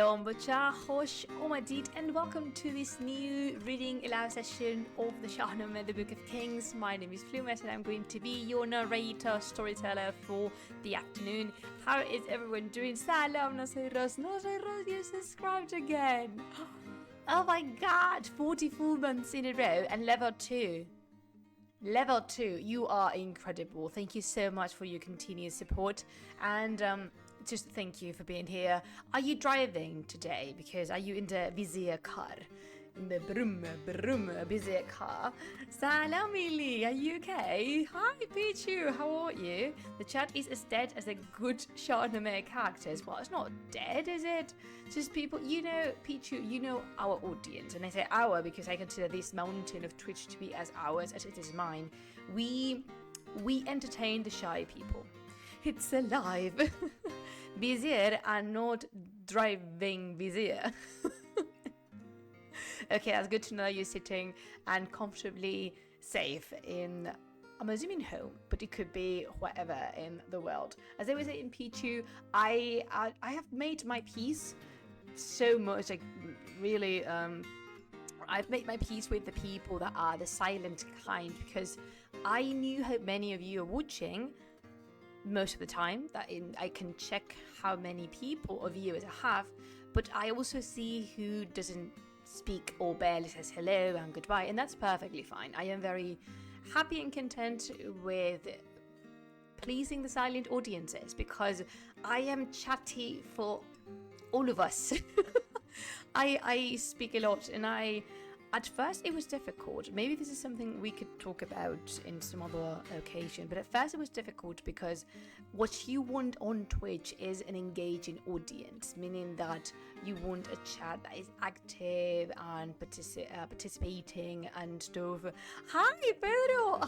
سلام بچه خوش اومدید and welcome to this new reading aloud session of the Shāh-nāmeh, the Book of Kings. My name is Flumet and I'm going to be your narrator, storyteller for the afternoon. How is everyone doing? Salam, Nasiros, you subscribed again. Oh my god, 44 months in a row and level 2. Level 2, you are incredible. Thank you so much for your continued support and just thank you for being here. Are you driving today? Because are you in the Vizier car? In the brum Vizier car? Salam Ili, are you okay? Hi Pichu, how are you? The chat is as dead as a good Shāh-nāmeh characters. Well, it's not dead, is it? Just people, you know, Pichu, you know our audience. And I say our because I consider this mountain of Twitch to be as ours as it is mine. We entertain the shy people. It's alive. Vizier and not driving Vizier. Okay, that's good to know you're sitting and comfortably safe in, I'm assuming home, but it could be wherever in the world. As I was saying in Pichu, I have made my peace so much, like really, I've made my peace with the people that are the silent kind because I knew how many of you are watching most of the time, that I can check how many people or viewers I have, but I also see who doesn't speak or barely says hello and goodbye, and that's perfectly fine. I am very happy and content with pleasing the silent audiences because I am chatty for all of us. I speak a lot and at first it was difficult. Maybe this is something we could talk about in some other occasion, but at first it was difficult because what you want on Twitch is an engaging audience, meaning that you want a chat that is active and participating and stuff. Hi Pedro!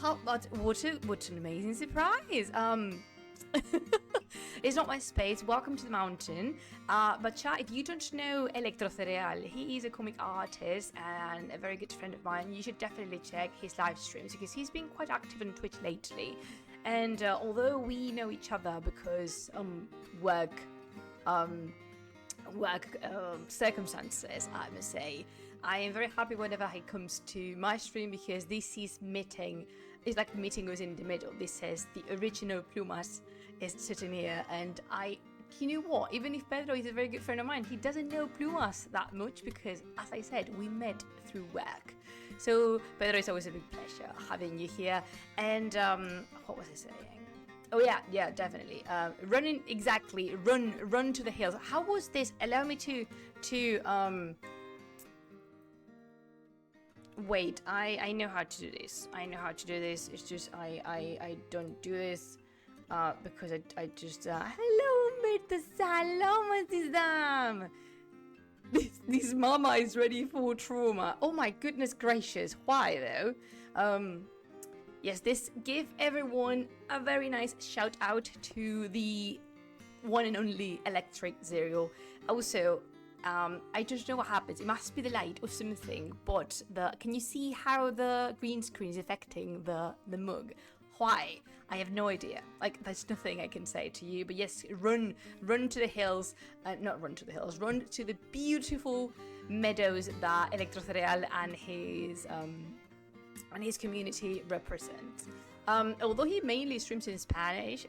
What an amazing surprise! It's not my space. Welcome to the mountain. But chat, if you don't know Electrocereal, he is a comic artist and a very good friend of mine. You should definitely check his live streams because he's been quite active on Twitch lately. And although we know each other because work circumstances, I must say, I am very happy whenever he comes to my stream because this is meeting. It's like the meeting was in the middle. This says the original Plumas is sitting here, and you know what? Even if Pedro is a very good friend of mine, he doesn't know Plumas that much because, as I said, we met through work. So Pedro, it's always a big pleasure having you here. And what was I saying? Oh yeah, definitely. Running exactly. Run to the hills. How was this? Allow me to wait, I know how to do this. It's just I don't do this because I just hello mate, salam azizam. This mama is ready for trauma. Oh my goodness gracious, why though? Yes, this give everyone a very nice shout out to the one and only Electric Zero. Also, I don't know what happens. It must be the light or something, but can you see how the green screen is affecting the mug? Why? I have no idea. Like, there's nothing I can say to you, but yes, run to the hills. Not run to the hills. Run to the beautiful meadows that Electrocereal and his community represent. Although he mainly streams in Spanish,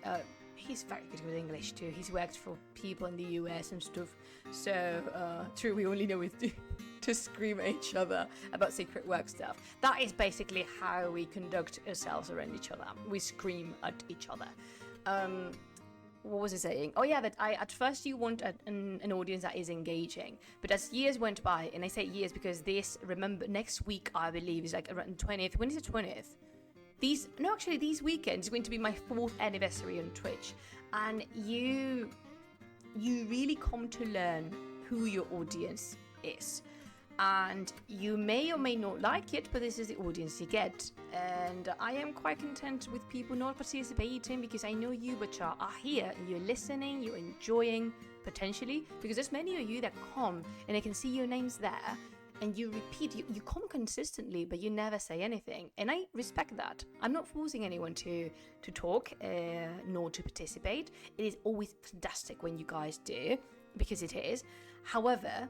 he's very good with English too. He's worked for people in the US and stuff. So, true, we only know is to scream at each other about secret work stuff. That is basically how we conduct ourselves around each other. We scream at each other. What was I saying? Oh yeah, that at first you want an audience that is engaging. But as years went by, and I say years because remember, next week I believe is like around 20th. When is the 20th? These weekends is going to be my 4th anniversary on Twitch, and you really come to learn who your audience is, and you may or may not like it, but this is the audience you get, and I am quite content with people not participating because I know you but are here, you're listening, you're enjoying potentially, because there's many of you that come and I can see your names there and you repeat, you come consistently, but you never say anything. And I respect that. I'm not forcing anyone to talk, nor to participate. It is always fantastic when you guys do, because it is. However,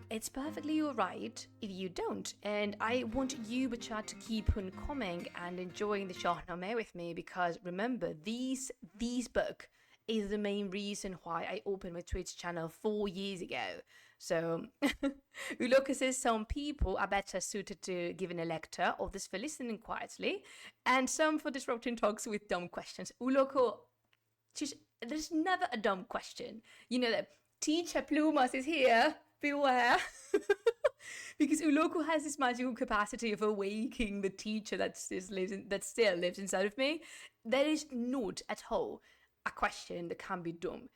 it's perfectly alright if you don't. And I want you, Bachar, to keep on coming and enjoying the Shāh-nāmeh with me, because remember, these book is the main reason why I opened my Twitch channel 4 years ago. So, Uloka says some people are better suited to giving a lecture, others for listening quietly, and some for disrupting talks with dumb questions. Uloko, there's never a dumb question. You know that Teacher Plumas is here, beware. Because Uloko has this magical capacity of awaking the teacher that still lives inside of me. There is not at all a question that can be dumb.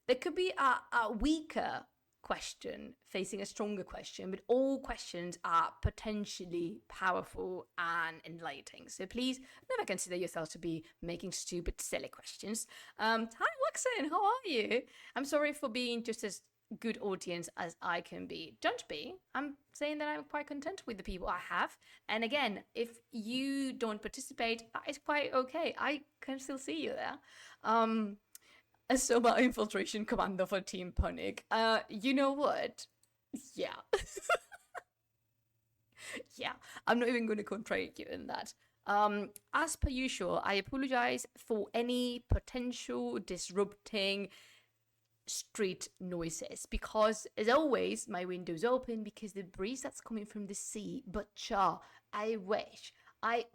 There could be a weaker question facing a stronger question, but all questions are potentially powerful and enlightening. So please never consider yourself to be making stupid, silly questions. Hi, Waxen, how are you? I'm sorry for being just as good audience as I can be. Don't be. I'm saying that I'm quite content with the people I have. And again, if you don't participate, that is quite okay. I can still see you there. A Soma infiltration commando for Team Punic. You know what? Yeah. Yeah, I'm not even going to contradict you in that. As per usual, I apologize for any potential disrupting street noises, because as always, my window's open because the breeze that's coming from the sea. But I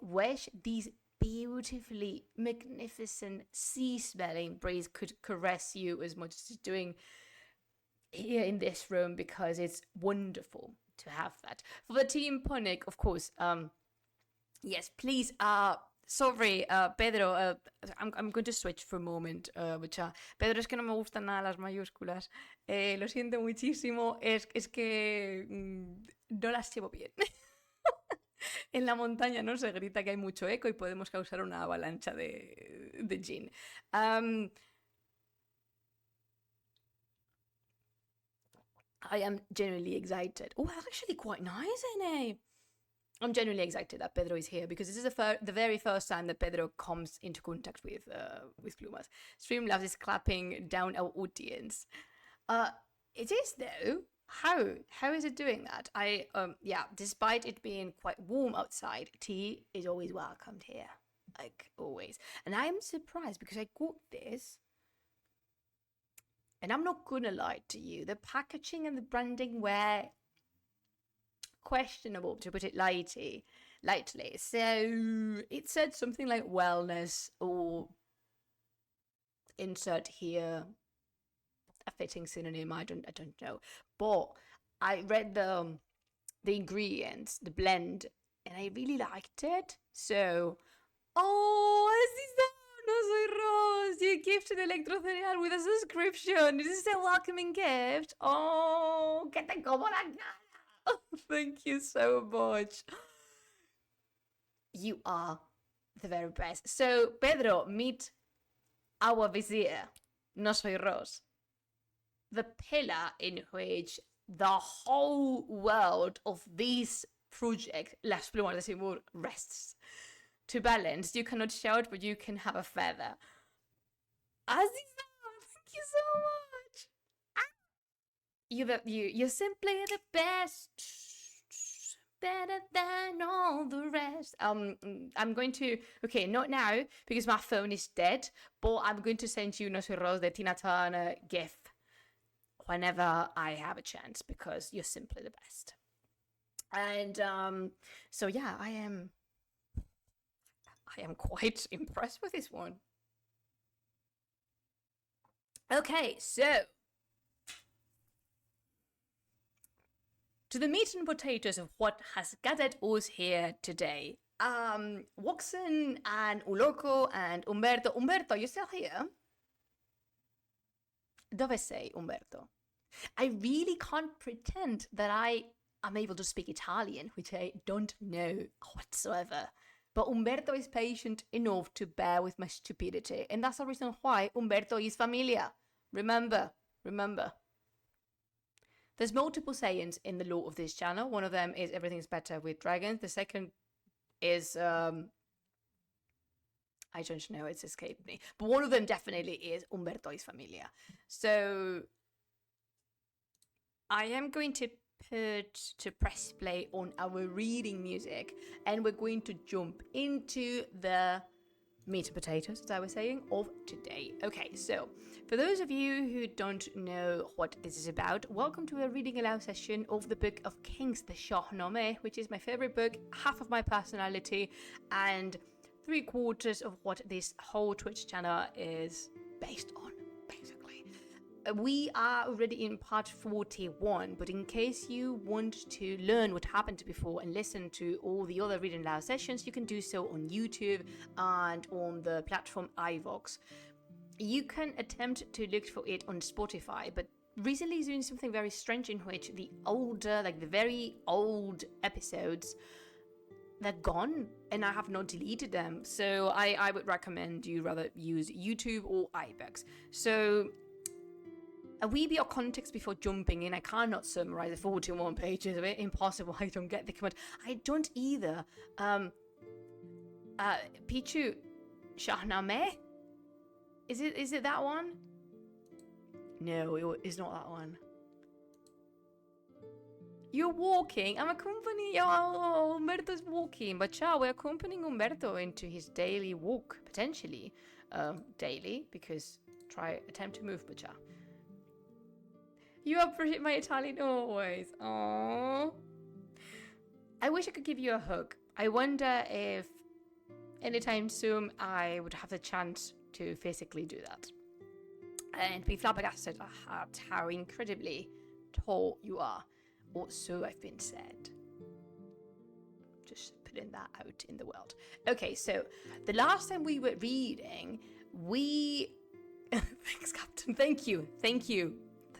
wish these beautifully magnificent sea-smelling breeze could caress you as much as it's doing here in this room, because it's wonderful to have that. For the Team Punic, of course, yes, please, sorry, Pedro, I'm going to switch for a moment, which, Pedro, es que no me gustan nada las mayúsculas, lo siento muchísimo, es que no las llevo bien. En la montaña no se grita que hay mucho eco y podemos causar una avalancha de gin. I am genuinely excited. Oh, that's actually quite nice, isn't it? I'm genuinely excited that Pedro is here, because this is the very first time that Pedro comes into contact with Plumas. Streamlabs is clapping down our audience. It is though. How is it doing that? Yeah, despite it being quite warm outside, tea is always welcomed here, like always. And I'm surprised because I got this, and I'm not gonna lie to you, the packaging and the branding were questionable, to put it lightly. So it said something like wellness, or insert here a fitting synonym. I don't know, but I read the ingredients, the blend, and I really liked it. So, no soy Rose, you gifted Electrocereal with a subscription. This is a welcoming gift. Oh, que te como la cara. Thank you so much. You are the very best. So, Pedro, meet our vizier. No soy Rose. The pillar in which the whole world of this project, Las Plumas de Simur, rests. To balance, you cannot shout, but you can have a feather. Aziza, thank you so much. You're simply the best. Better than all the rest. I'm going to, okay, not now, because my phone is dead, but I'm going to send you No Soy Rose, the Tina Turner gif whenever I have a chance, because you're simply the best. And so yeah, I am quite impressed with this one. Okay, so to the meat and potatoes of what has gathered us here today. Watson and Uloko and Umberto. Umberto, you still here? Dove sei, Umberto? I really can't pretend that I am able to speak Italian, which I don't know whatsoever. But Umberto is patient enough to bear with my stupidity. And that's the reason why Umberto is familia. Remember. There's multiple sayings in the lore of this channel. One of them is everything's better with dragons. The second is I don't know, it's escaped me. But one of them definitely is Umberto is familia. So I am going to press play on our reading music, and we're going to jump into the meat and potatoes, as I was saying, of today. Okay, so for those of you who don't know what this is about, welcome to a reading aloud session of the Book of Kings, the Shāh-nāmeh, which is my favorite book, half of my personality, and 3/4 of what this whole Twitch channel is based on, basically. We are already in part 41, but in case you want to learn what happened before and listen to all the other reading aloud sessions, you can do so on YouTube and on the platform iVox. You can attempt to look for it on Spotify, but recently it's doing something very strange in which the older, like the very old episodes, they're gone, and I have not deleted them. So I would recommend you rather use YouTube or iVox. So a wee bit of context before jumping in. I cannot summarize the 41 pages of it. Impossible. I don't get the command. I don't either. Pichu, Shāh-nāmeh? Is it that one? No, it's not that one. You're walking. I'm accompanying. Oh, Umberto's walking. But ciao, we're accompanying Umberto into his daily walk, potentially. Daily, because attempt to move, but ciao. You appreciate my Italian always. Aww. I wish I could give you a hug. I wonder if anytime soon I would have the chance to physically do that. And be flabbergasted at how incredibly tall you are. Or so I've been said. Just putting that out in the world. Okay, so the last time we were reading, Thanks, Captain. Thank you.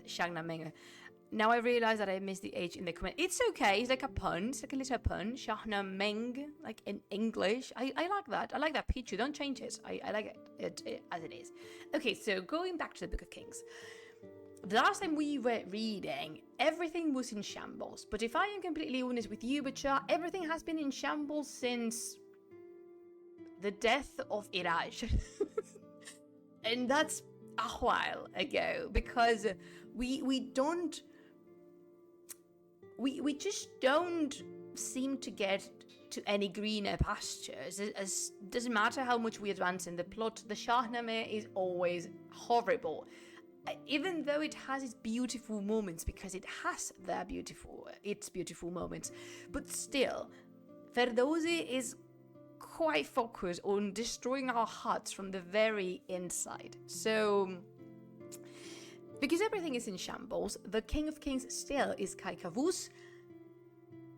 Shāh-nāmeh. Now I realize that I missed the H in the comment. It's okay. It's like a pun. It's like a little pun. Shāh-nāmeh, like in English. I like that. I like that. Pichu, don't change it. I like it as it is. Okay, so going back to the Book of Kings. The last time we were reading, everything was in shambles. But if I am completely honest with you, Bacha, everything has been in shambles since the death of Iraj. And that's a while ago, because we just don't seem to get to any greener pastures. As doesn't matter how much we advance in the plot, the Shāh-nāmeh is always horrible. Even though it has its beautiful moments, because it has its beautiful moments, but still, Ferdowsi is quite focused on destroying our hearts from the very inside. So, because everything is in shambles, the King of Kings still is Kaikavus,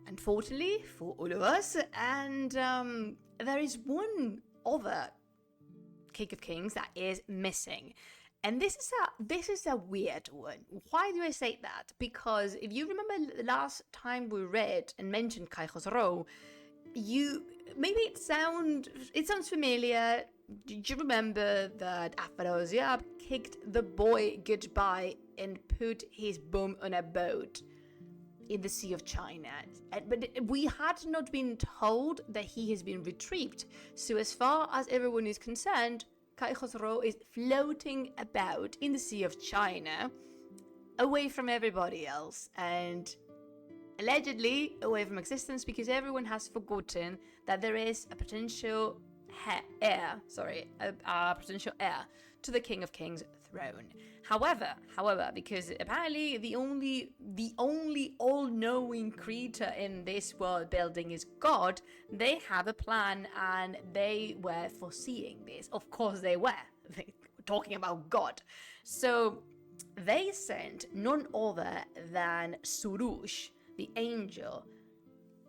unfortunately for all of us, and there is one other King of Kings that is missing. And this is a weird one. Why do I say that? Because if you remember the last time we read and mentioned Kai Khosrow, it sounds familiar. Did you remember that Afrasiab kicked the boy goodbye and put his bum on a boat in the Sea of China? But we had not been told that he has been retrieved. So as far as everyone is concerned, Kai Khosrow is floating about in the Sea of China, away from everybody else, and allegedly away from existence, because everyone has forgotten that there is a potential heir to the King of Kings throne. However, because apparently the only all-knowing creature in this world building is God, they have a plan, and they were foreseeing this. Of course they were. They were talking about God. So they sent none other than Surush, the angel,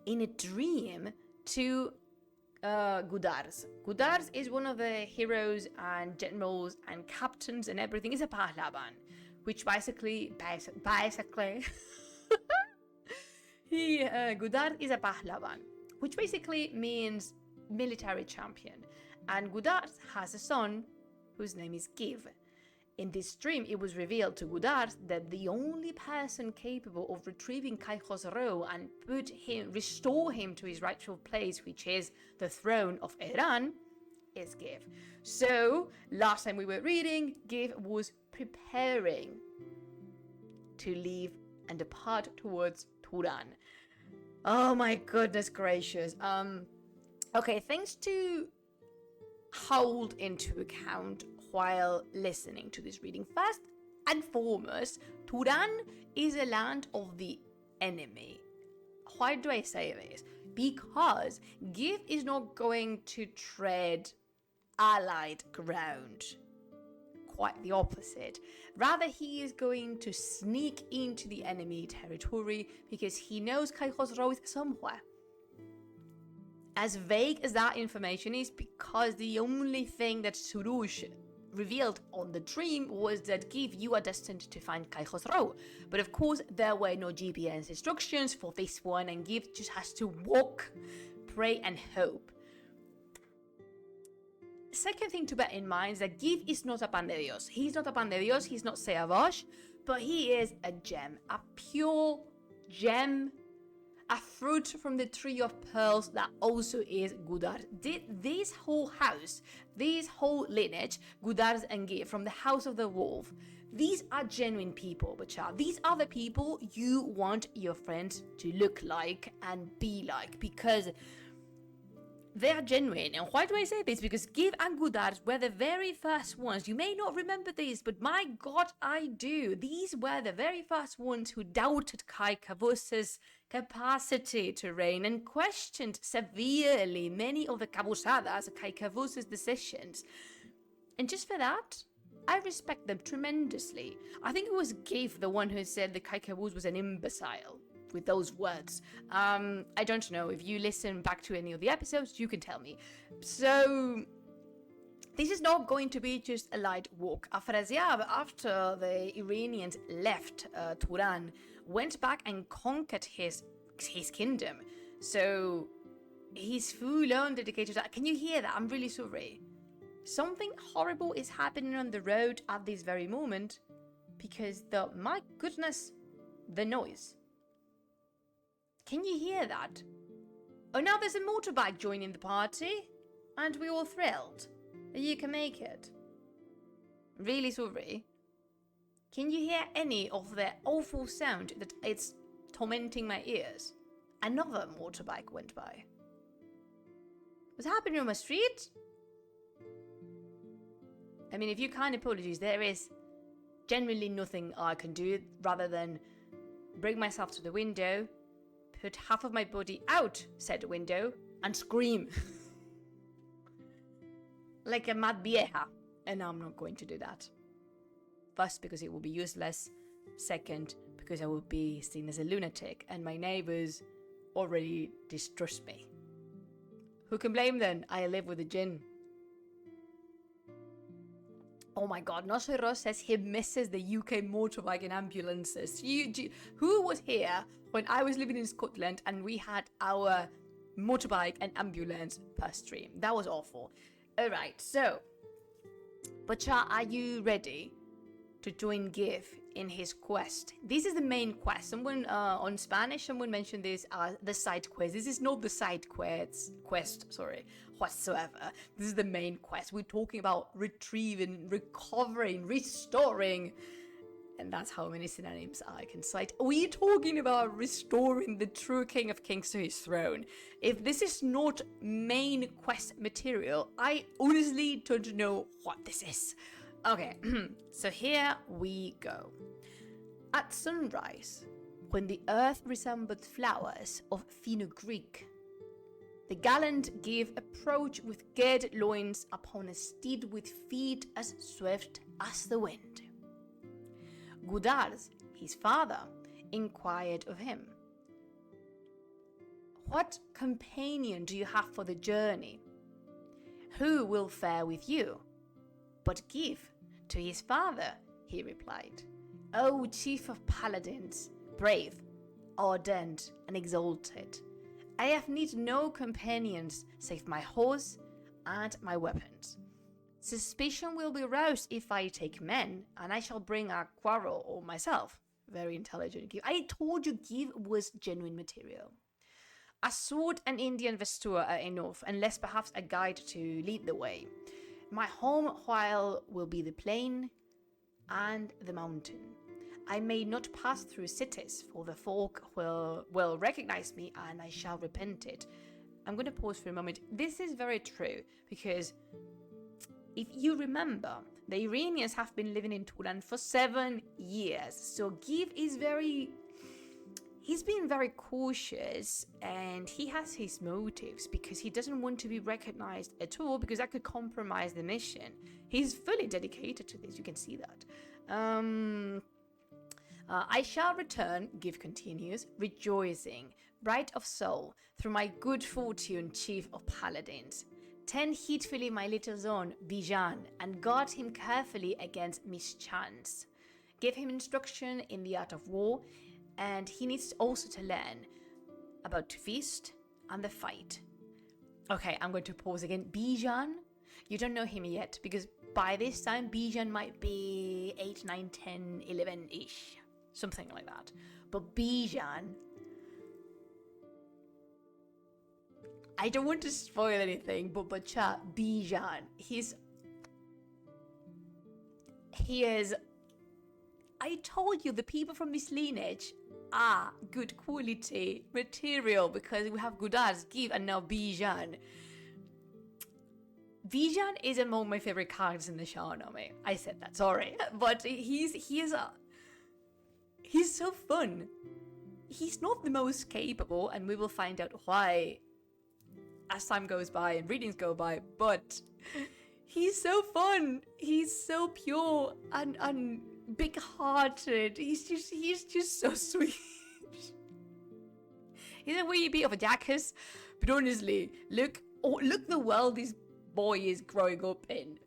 in a dream to Gudars. Gudars is one of the heroes and generals and captains and everything. Is a Pahlavan, which basically Gudars is a Pahlavan, which basically means military champion. And Gudars has a son whose name is Giv. In this dream, it was revealed to Godard that the only person capable of retrieving Kai Khosrow and restore him to his rightful place, which is the throne of Iran, is Gif. So, last time we were reading, Gif was preparing to leave and depart towards Turan. Oh my goodness gracious. Okay, things to hold into account while listening to this reading. First and foremost, Turan is a land of the enemy. Why do I say this? Because Gif is not going to tread allied ground. Quite the opposite. Rather, he is going to sneak into the enemy territory because he knows Kai Khosrow is somewhere. As vague as that information is, because the only thing that Surush revealed on the dream was that Gif, you are destined to find Kai Khosrow. But of course, there were no GPS instructions for this one, and Gif just has to walk, pray, and hope. Second thing to bear in mind is that Gif is not a pan de Dios. He's not a pan de Dios, he's not Seavosh, but he is a gem, a pure gem, a fruit from the tree of pearls that also is Godard. This whole house, this whole lineage, Godard and Gif, from the House of the Wolf, these are genuine people, Bachar. These are the people you want your friends to look like and be like, because they are genuine. And why do I say this? Because Gif and Godard were the very first ones. You may not remember this, but my God, I do. These were the very first ones who doubted Kai Kavus's capacity to reign and questioned severely many of the Kabusadas, Kai Kavus's decisions. And just for that, I respect them tremendously. I think it was Gif, the one who said that Kai Kavus was an imbecile. With those words. I don't know. If you listen back to any of the episodes, you can tell me. So, this is not going to be just a light walk. Afraziab, after the Iranians left Turan, went back and conquered his kingdom. So, he's full-on dedicated to that. Can you hear that? I'm really sorry. Something horrible is happening on the road at this very moment because my goodness, the noise. Can you hear that? Oh, now there's a motorbike joining the party, and we're all thrilled that you can make it. Really sorry. Can you hear any of the awful sound that it's tormenting my ears? Another motorbike went by. What's happening on my street? I mean, if you kind apologies, there is generally nothing I can do rather than bring myself to the window, put half of my body out said window, and scream. Like a mad vieja. And I'm not going to do that. First, because it will be useless. Second, because I will be seen as a lunatic, and my neighbors already distrust me. Who can blame them? I live with a jinn. Oh my God, Nosero says he misses the UK motorbike and ambulances. Who was here when I was living in Scotland and we had our motorbike and ambulance per stream? That was awful. Alright, so, Bacha, are you ready to join Gif in his quest? This is the main quest. Someone on Spanish, someone mentioned this as the side quest. This is not the side quest, whatsoever. This is the main quest. We're talking about retrieving, recovering, restoring, and that's how many synonyms I can cite. We're talking about restoring the true King of Kings to his throne. If this is not main quest material, I honestly don't know what this is. Okay, so here we go. At sunrise, when the earth resembled flowers of fenugreek, the gallant Gif approached with girded loins upon a steed with feet as swift as the wind. Godard, his father, inquired of him, "What companion do you have for the journey? Who will fare with you?" But Gif, to his father, he replied, "O chief of paladins, brave, ardent, and exalted, I have need no companions save my horse and my weapons. Suspicion will be aroused if I take men, and I shall bring a quarrel on myself. Very intelligent Give. I told you Give was genuine material. A sword and Indian vesture are enough, unless perhaps a guide to lead the way. My home while will be the plain and the mountain. I may not pass through cities, for the folk will recognize me, and I shall repent it. I'm going to pause for a moment. This is very true, because if you remember, the Iranians have been living in Turan for 7 years. So Give is he's been very cautious, and he has his motives because he doesn't want to be recognized at all, because that could compromise the mission. He's fully dedicated to this, you can see that. I shall return, Give continues, rejoicing, bright of soul, through my good fortune, chief of paladins. Tend heedfully my little son, Bijan, and guard him carefully against mischance. Give him instruction in the art of war, and he needs also to learn about to feast and the fight. Okay, I'm going to pause again. Bijan, you don't know him yet, because by this time, Bijan might be 8, 9, 10, 11-ish. Something like that. But Bijan, I don't want to spoil anything, but chat, Bijan, he is, I told you the people from this lineage are good quality material, because we have Godard's Give and now Bijan. Bijan is among my favorite characters in the Shāh-nāmeh. I said that, sorry. But he's so fun. He's not the most capable, and we will find out why as time goes by and readings go by, but he's so fun. He's so pure and big-hearted. He's just so sweet. He's a wee bit of a jackass, but honestly, look the world this boy is growing up in.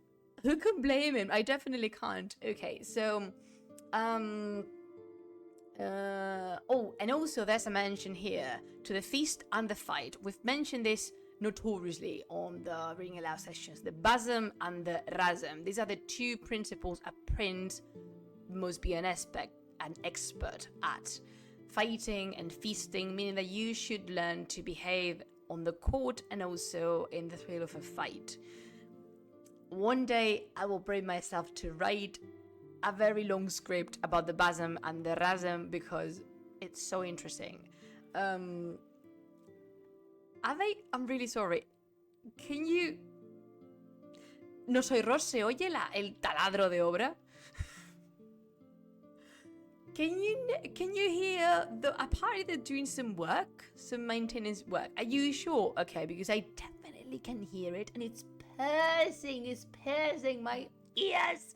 Who can blame him? I definitely can't. Okay, so and also there's a mention here to the feast and the fight. We've mentioned this notoriously on the reading aloud sessions. The basm and the razm. These are the two principles a prince must be an expert at. Fighting and feasting, meaning that you should learn to behave on the court and also in the thrill of a fight. One day I will bring myself to write a very long script about the basm and the razm, because it's so interesting. I'm really sorry. Can you... No soy Ross, ¿se oye el taladro de obra? Can you hear apparently they're doing some work, some maintenance work. Are you sure? Okay, because I definitely can hear it, and it's piercing my ears.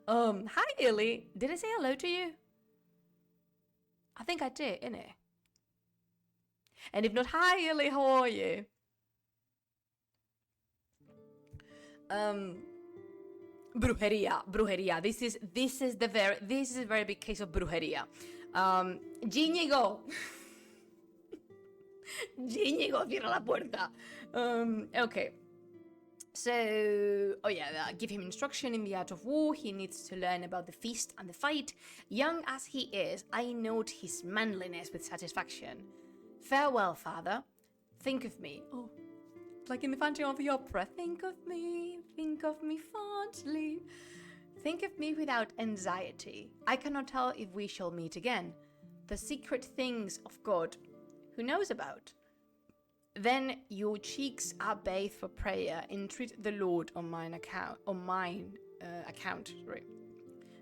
Hi Illy. Did I say hello to you? I think I did, innit? And if not, hi Illy, how are you? Brujería. This is a very big case of brujería. Jean llegó. Cierra la puerta. Okay. So, give him instruction in the art of war. He needs to learn about the feast and the fight. Young as he is, I note his manliness with satisfaction. Farewell, father. Think of me. Oh, like in the Phantom of the Opera. Think of me fondly. Think of me without anxiety. I cannot tell if we shall meet again. The secret things of God, who knows about? Then your cheeks are bathed for prayer. Entreat the Lord on mine account.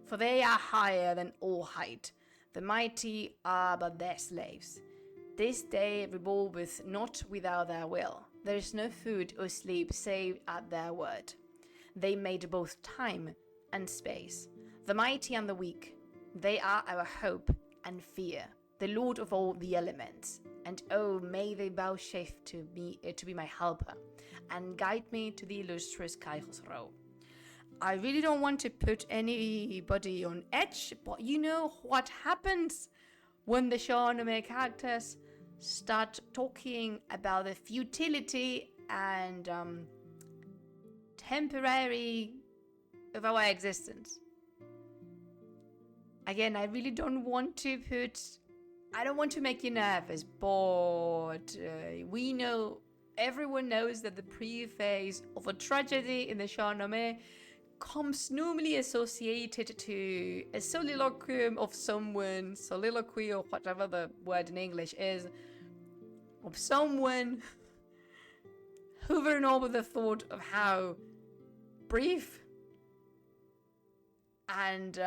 For they are higher than all height. The mighty are but their slaves. This day revolveth not without their will. There is no food or sleep save at their word. They made both time and space. The mighty and the weak, they are our hope and fear. The Lord of all the elements. And oh, may they vouchsafe to be my helper, and guide me to the illustrious Cairo's row. I really don't want to put anybody on edge, but you know what happens when the Shāh-nāmeh characters start talking about the futility and temporary of our existence. Again, I really don't want to make you nervous, but we know, everyone knows that the preface of a tragedy in the Shāh-nāmeh comes normally associated to a soliloquy or whatever the word in English is, of someone hovering over the thought of how brief and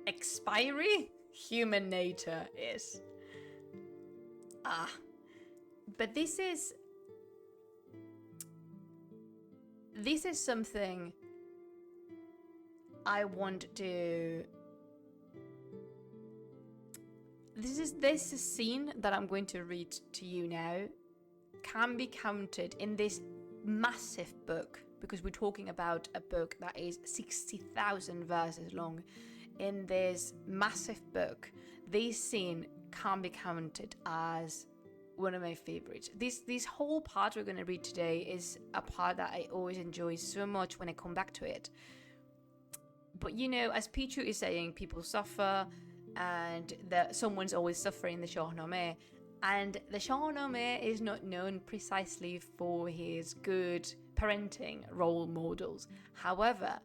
expiry human nature is. But this is something I want to... This scene that I'm going to read to you now can be counted in this massive book, because we're talking about a book that is 60,000 verses long. In this massive book, this scene can be counted as one of my favorites. This whole part we're going to read today is a part that I always enjoy so much when I come back to it. But you know, as Pichu is saying, people suffer, and that someone's always suffering in the Shāh-nāmeh. And the Shāh-nāmeh is not known precisely for his good parenting role models. However,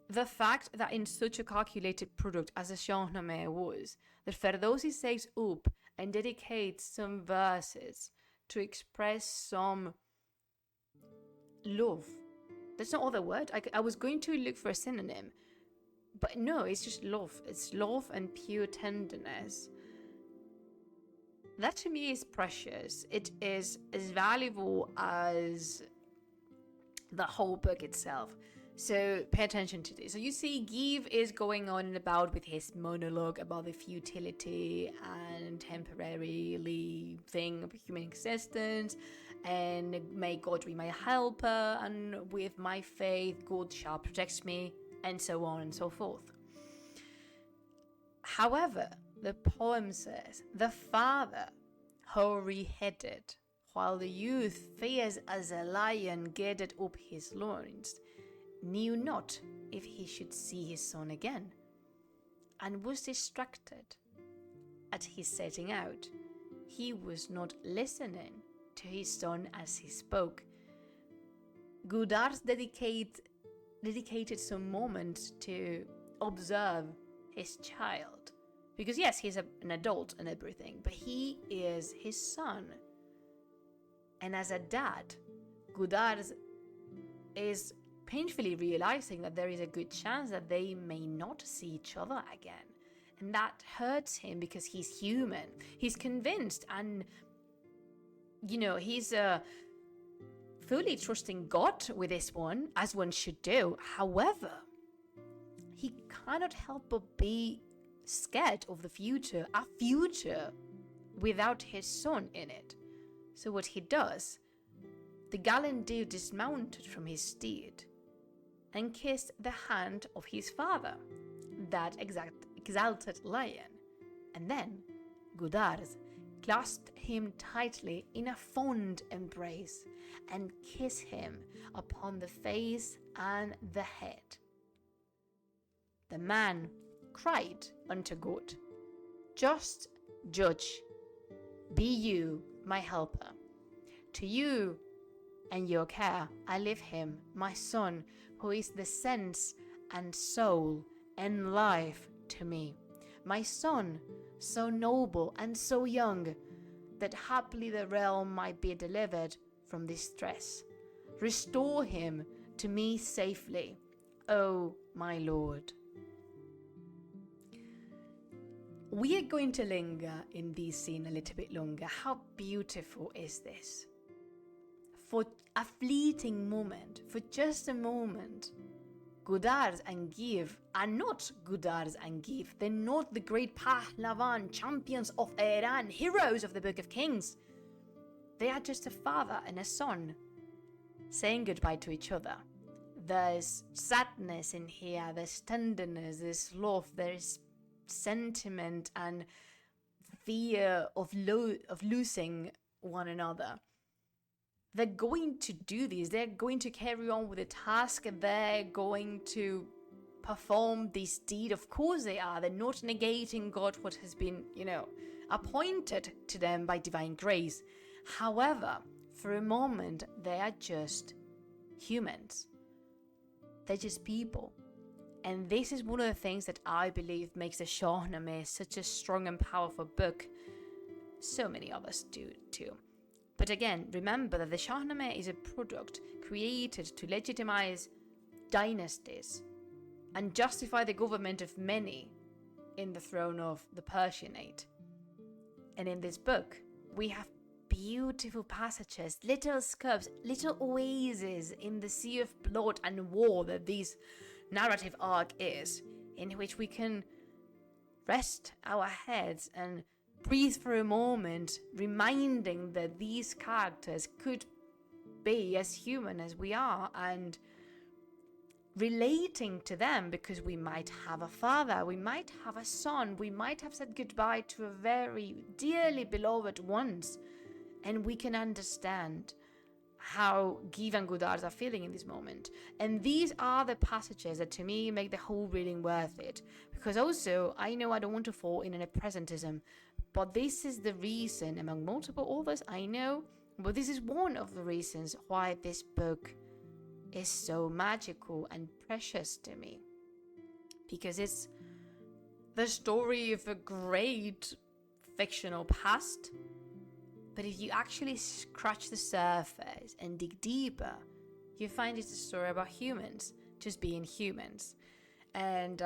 the fact that in such a calculated product as the Shāh-nāmeh was, that Ferdowsi saves up and dedicates some verses to express some love. That's not other word. I was going to look for a synonym, but no, it's just love. It's love and pure tenderness. That to me is precious. It is as valuable as the whole book itself. So pay attention to this. So you see, Give is going on and about with his monologue about the futility and temporarily thing of human existence, and may God be my helper, and with my faith God shall protect me, and so on and so forth. However, the poem says, the father, hoary-headed, while the youth, fierce as a lion, gathered up his loins, knew not if he should see his son again, and was distracted at his setting out. He was not listening to his son as he spoke. Godard dedicated some moments to observe his child, because yes, he's an adult and everything, but he is his son. And as a dad, Godard is painfully realizing that there is a good chance that they may not see each other again. And that hurts him because he's human. He's convinced, and, you know, he's fully trusting God with this one, as one should do. However, he cannot help but be scared of the future, a future without his son in it. So what he does, the gallant dude dismounted from his steed and kissed the hand of his father, that exalted lion. And then Godard clasped him tightly in a fond embrace and kissed him upon the face and the head. The man cried unto God, "Just judge, be you my helper. To you and your care I leave him, my son, who is the sense and soul and life to me. My son, so noble and so young, that haply the realm might be delivered from distress. Restore him to me safely, O my Lord." We are going to linger in this scene a little bit longer. How beautiful is this? For a fleeting moment, for just a moment, Godard and Give are not Godard and Give. They're not the great Pahlavan, champions of Iran, heroes of the Book of Kings. They are just a father and a son saying goodbye to each other. There's sadness in here, there's tenderness, there's love, there's sentiment and fear of losing one another. they're going to do this. They're going to carry on with the task. They're going to perform this deed. Of course they are. They're not negating God, what has been, appointed to them by divine grace. However, for a moment, they are just humans. They're just people. And this is one of the things that I believe makes the Shāh-nāmeh such a strong and powerful book. So many others do too. But again, remember that the Shāh-nāmeh is a product created to legitimize dynasties and justify the government of many in the throne of the Persianate. And in this book, we have beautiful passages, little scopes, little oases in the sea of blood and war that this narrative arc is, in which we can rest our heads and breathe for a moment, reminding that these characters could be as human as we are, and relating to them, because we might have a father, we might have a son, we might have said goodbye to a very dearly beloved once, and we can understand how Give and Godard are feeling in this moment. And these are the passages that to me make the whole reading worth it, because also I know I don't want to fall in a presentism, but this is the reason, among multiple authors I know, but this is one of the reasons why this book is so magical and precious to me, because it's the story of a great fictional past, but if you actually scratch the surface and dig deeper, you find it's a story about humans just being humans. And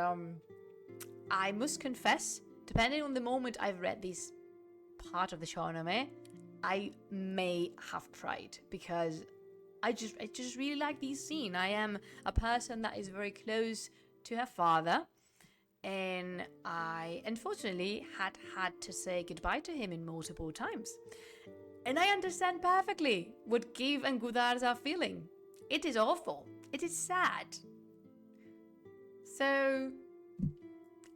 I must confess, depending on the moment I've read this part of the Shāh-nāmeh, I may have cried, because I just really like this scene. I am a person that is very close to her father, and I unfortunately had to say goodbye to him in multiple times. And I understand perfectly what Give and Godard are feeling. It is awful. It is sad. So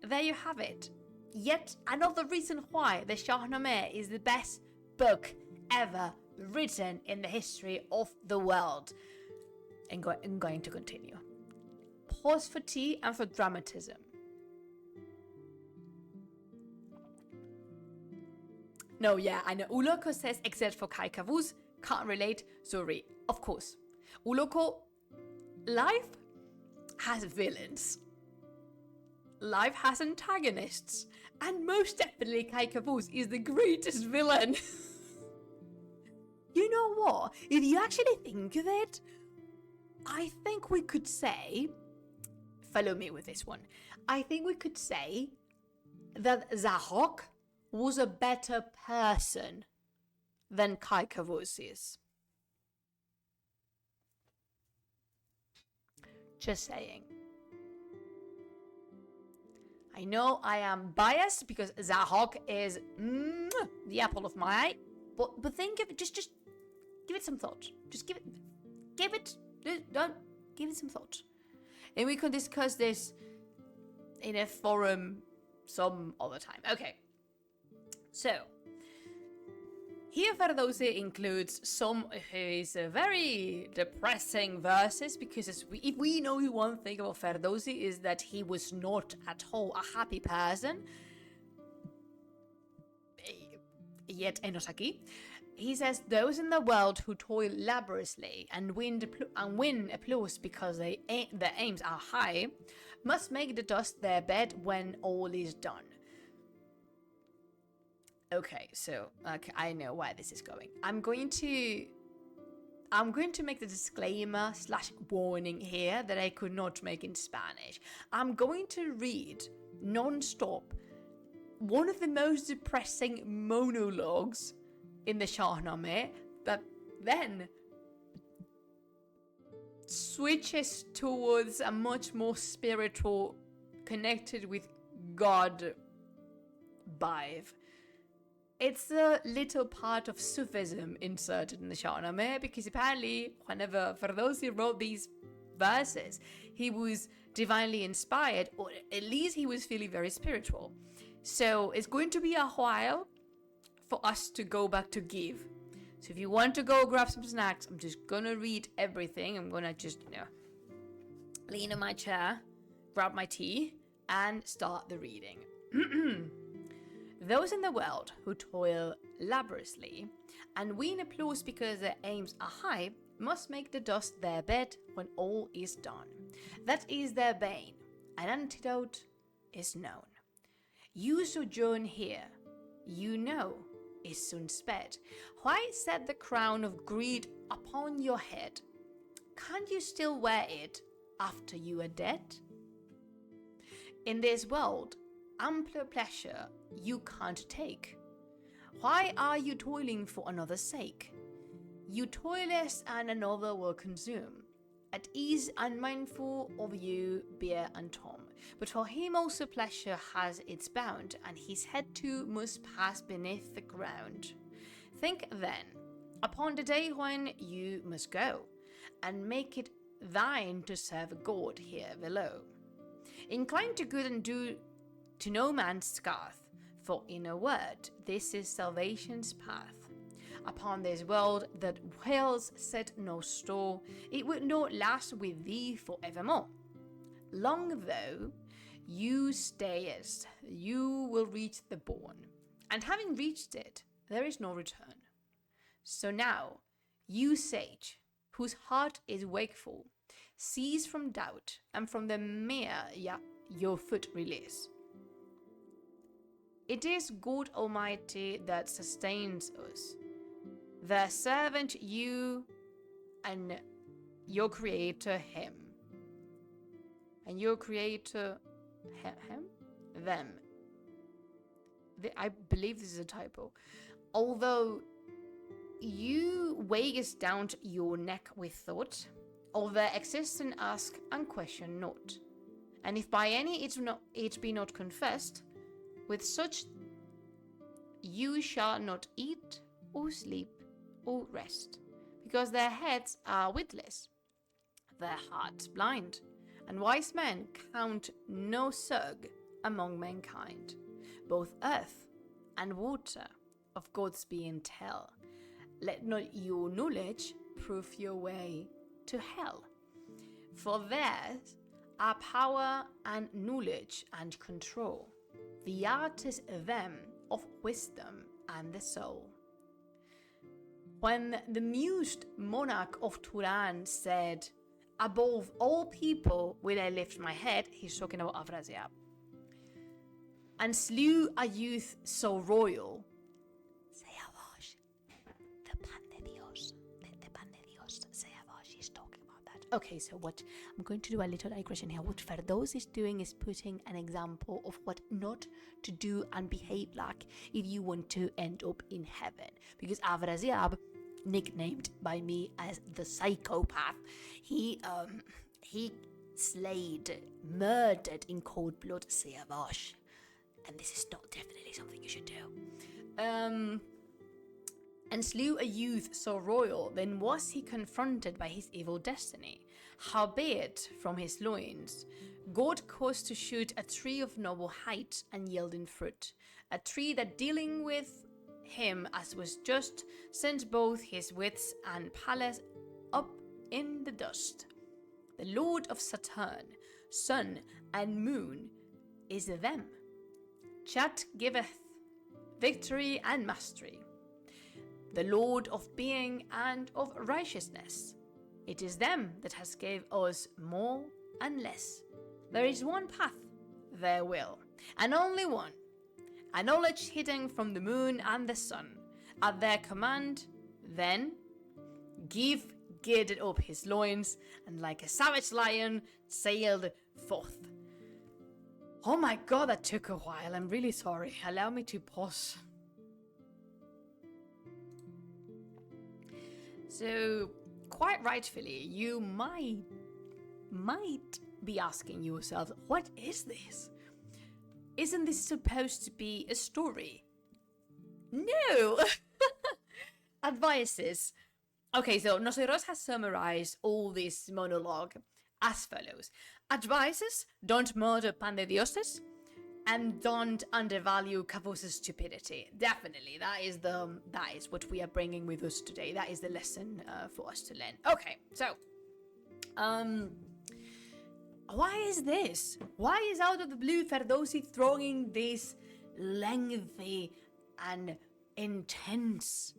there you have it. Yet another reason why the Shāh-nāmeh is the best book ever written in the history of the world. I'm going to continue. Pause for tea and for dramatism. No, yeah, I know. Uloko says, except for Kai Kavuz, can't relate, sorry. Of course. Uloko, life has villains. Life has antagonists. And most definitely Kai Kavuz is the greatest villain. You know what? If you actually think of it, I think we could say, follow me with this one, I think we could say that Zahok was a better person than Kai Kavuz is. Just saying. I know I am biased because Zahok is the apple of my eye, but think of it, just give it some thought. Just give it some thought. And we can discuss this in a forum some other time. Okay. So, here Ferdowsi includes some of his very depressing verses, because if we know one thing about Ferdowsi is that he was not at all a happy person. Yet Enosaki. He says, those in the world who toil laboriously and win applause because their aims are high must make the dust their bed when all is done. Okay, so I know where this is going. I'm going to make the disclaimer / warning here that I could not make in Spanish. I'm going to read non-stop one of the most depressing monologues in the Shāh-nāmeh that then switches towards a much more spiritual, connected with God vibe. It's a little part of Sufism inserted in the Shāh-nāmeh, because apparently whenever Ferdowsi wrote these verses, he was divinely inspired, or at least he was feeling very spiritual. So it's going to be a while for us to go back to Give. So if you want to go grab some snacks, I'm just gonna read everything. I'm gonna just, lean in my chair, grab my tea, and start the reading. Those in the world who toil laboriously and win applause because their aims are high must make the dust their bed when all is done. That is their bane. An antidote is known. You sojourn here, you know, is soon sped. Why set the crown of greed upon your head? Can't you still wear it after you are dead? In this world, ampler pleasure you can't take. Why are you toiling for another's sake? You toil less and another will consume. At ease, unmindful of you, beer and Tom. But for him also pleasure has its bound, and his head too must pass beneath the ground. Think then upon the day when you must go, and make it thine to serve God here below. Incline to good and do to no man's scath, for in a word, this is salvation's path. Upon this world that whales set no store, it would not last with thee for evermore. Long though you stayest, you will reach the bourne, and having reached it, there is no return. So now, you sage, whose heart is wakeful, cease from doubt, and from the mere your foot release. It is God Almighty that sustains us, the servant you, and your creator him. And your creator him? Them. I believe this is a typo. Although you weightest down your neck with thought, of their existence ask and question not. And if by any it be not confessed, with such you shall not eat or sleep or rest, because their heads are witless, their hearts blind, and wise men count no surg among mankind. Both earth and water of God's being tell. Let not your knowledge prove your way to hell. For theirs are power and knowledge and control. The art is them of wisdom and the soul. When the mused monarch of Turan said, above all people will I lift my head, he's talking about Afrasiab, and slew a youth so royal, the pan de Dios, the pan de Dios, he's talking about that. Okay, so what I'm going to do a little digression here. What Ferdows is doing is putting an example of what not to do and behave like if you want to end up in heaven. Because Afrasiab, nicknamed by me as the psychopath, he slayed, murdered in cold blood Seavash. And this is not definitely something you should do. And slew a youth so royal, then was he confronted by his evil destiny. Howbeit, from his loins, God caused to shoot a tree of noble height and yielding fruit, a tree that dealing with him as was just, sent both his wits and palace up in the dust. The Lord of Saturn, sun and moon is them. Chat giveth victory and mastery. The Lord of being and of righteousness. It is them that has gave us more and less. There is one path, their will, and only one, a knowledge hidden from the moon and the sun. At their command, then, girded up his loins, and like a savage lion, sailed forth. Oh my god, that took a while. I'm really sorry. Allow me to pause. So, quite rightfully, you might be asking yourself, what is this? Isn't this supposed to be a story? No! Advices. Okay, so Nosotros has summarized all this monologue as follows. Advices: don't murder pan de dioses, and don't undervalue Kavus's stupidity. Definitely, that is what we are bringing with us today. That is the lesson for us to learn. Okay, so why is this? Why is out of the blue Ferdowsi throwing this lengthy and intense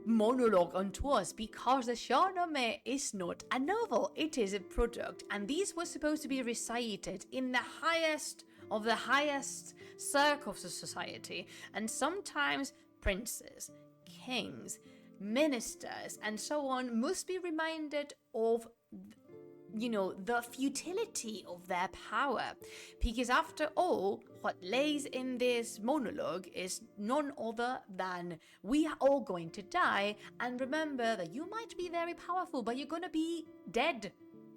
monologue onto us? Because the Shāh-nāmeh is not a novel, it is a product, and these were supposed to be recited in the highest of the highest circles of society, and sometimes princes, kings, ministers, and so on must be reminded of the futility of their power, because after all, what lays in this monologue is none other than we are all going to die, and remember that you might be very powerful, but you're gonna be dead,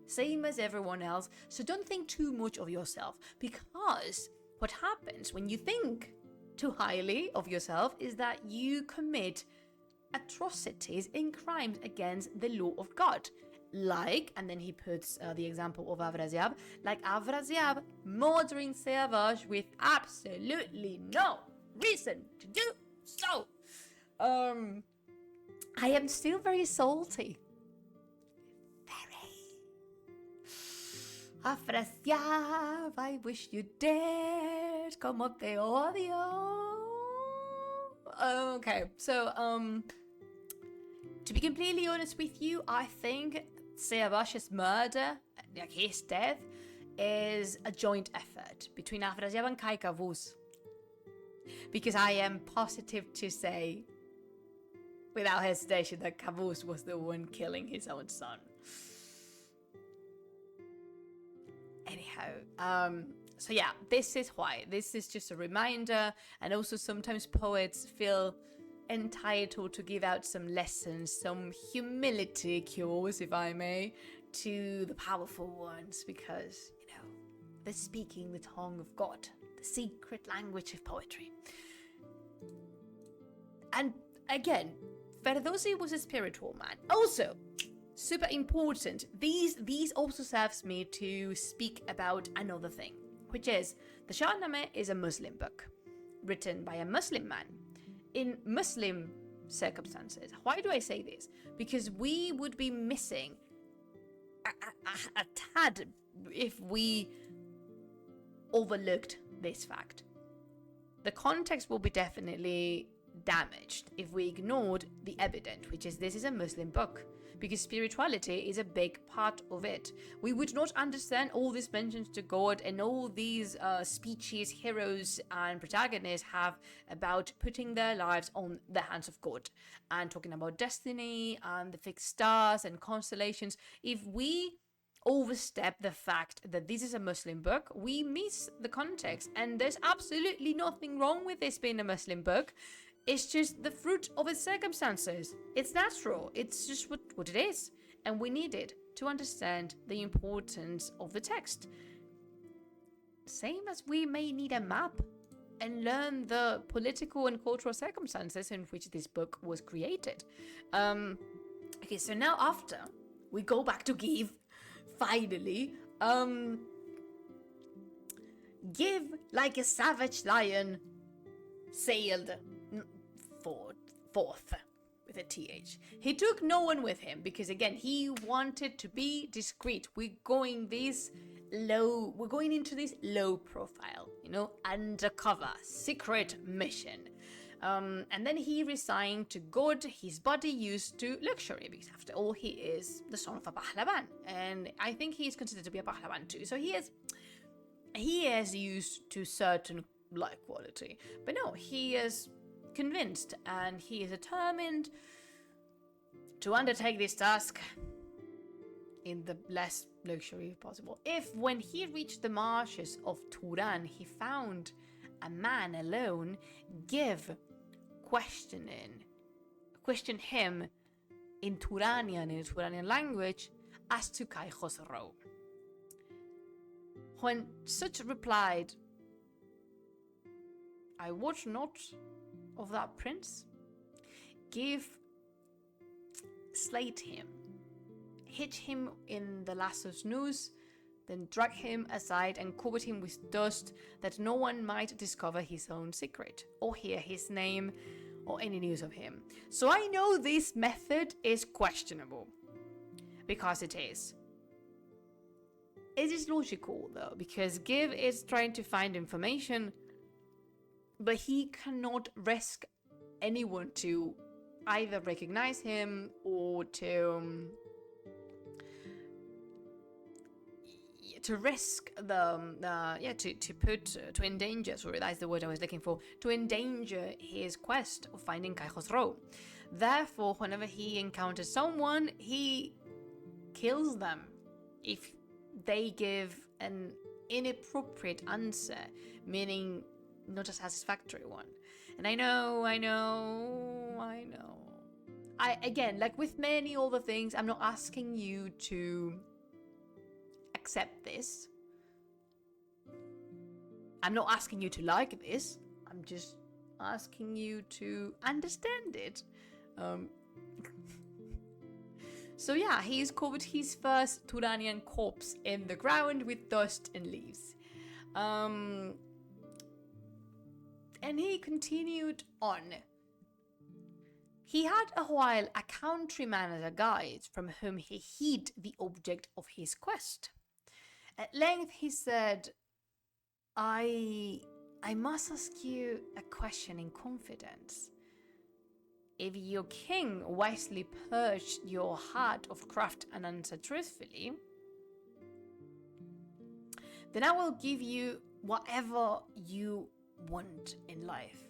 same as everyone else, so don't think too much of yourself, because what happens when you think too highly of yourself is that you commit atrocities and crimes against the law of God. Like, and then he puts the example of Afrasiab, like Afrasiab murdering Siavash with absolutely no reason to do so. I am still very salty. Very. Afrasiab, I wish you dead. Como te odio. Okay, so, to be completely honest with you, I think Siavash's murder, like his death, is a joint effort between Afrasiab and Kai Kavus. Because I am positive to say, without hesitation, that Kavus was the one killing his own son. Anyhow, so yeah, this is why. This is just a reminder, and also sometimes poets feel entitled to give out some lessons, some humility cures, if I may, to the powerful ones, because, they're speaking the tongue of God, the secret language of poetry. And again, Ferdowsi was a spiritual man. Also, super important, these also serves me to speak about another thing, which is the Shāh-nāmeh is a Muslim book, written by a Muslim man, in Muslim circumstances. Why do I say this? Because we would be missing a tad if we overlooked this fact. The context will be definitely damaged if we ignored the evidence, which is this is a Muslim book, because spirituality is a big part of it. We would not understand all these mentions to God and all these speeches heroes and protagonists have about putting their lives on the hands of God and talking about destiny and the fixed stars and constellations. If we overstep the fact that this is a Muslim book, we miss the context, and there's absolutely nothing wrong with this being a Muslim book. It's just the fruit of its circumstances. It's natural. It's just what it is. And we need it to understand the importance of the text. Same as we may need a map and learn the political and cultural circumstances in which this book was created. Okay, so now after we go back to Give, finally, Give, like a savage lion, sailed forth with a TH. He took no one with him because, again, he wanted to be discreet. We're going into this low profile, undercover, secret mission. And then he resigned to God, his body used to luxury, because after all, he is the son of a Pahlavan. And I think he is considered to be a Pahlavan too. So he is used to certain life quality. But no, he is convinced and he is determined to undertake this task in the less luxury possible. If when he reached the marshes of Turan, he found a man alone, Give questioned him in Turanian language, as to Kai Khosrow. When such replied, I watch not of that prince, Give slayed him, hit him in the lasso's noose, then dragged him aside and covered him with dust, that no one might discover his own secret, or hear his name, or any news of him. So I know this method is questionable, because it is. It is logical, though, because Give is trying to find information, but he cannot risk anyone to either recognize him or to risk to endanger, sorry, that's the word I was looking for, to endanger his quest of finding Kai Khosrow. Therefore, whenever he encounters someone, he kills them if they give an inappropriate answer, meaning not a satisfactory one. And I know. Again, like with many other things, I'm not asking you to accept this. I'm not asking you to like this. I'm just asking you to understand it. So yeah, he's covered his first Turanian corpse in the ground with dust and leaves. And he continued on. He had a while a countryman as a guide, from whom he hid the object of his quest. At length he said, I must ask you a question in confidence. If your king wisely purged your heart of craft and answered truthfully, then I will give you whatever you want in life,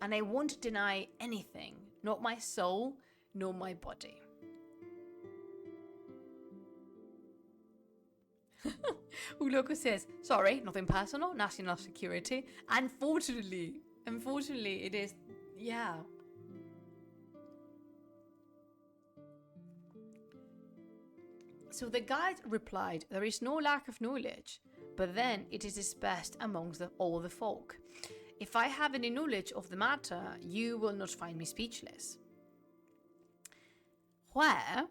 and I won't deny anything, not my soul, nor my body. Uloko says, sorry, nothing personal, national security. Unfortunately, it is, yeah. So the guide replied, there is no lack of knowledge, but then it is dispersed amongst all the folk. If I have any knowledge of the matter, you will not find me speechless. Where,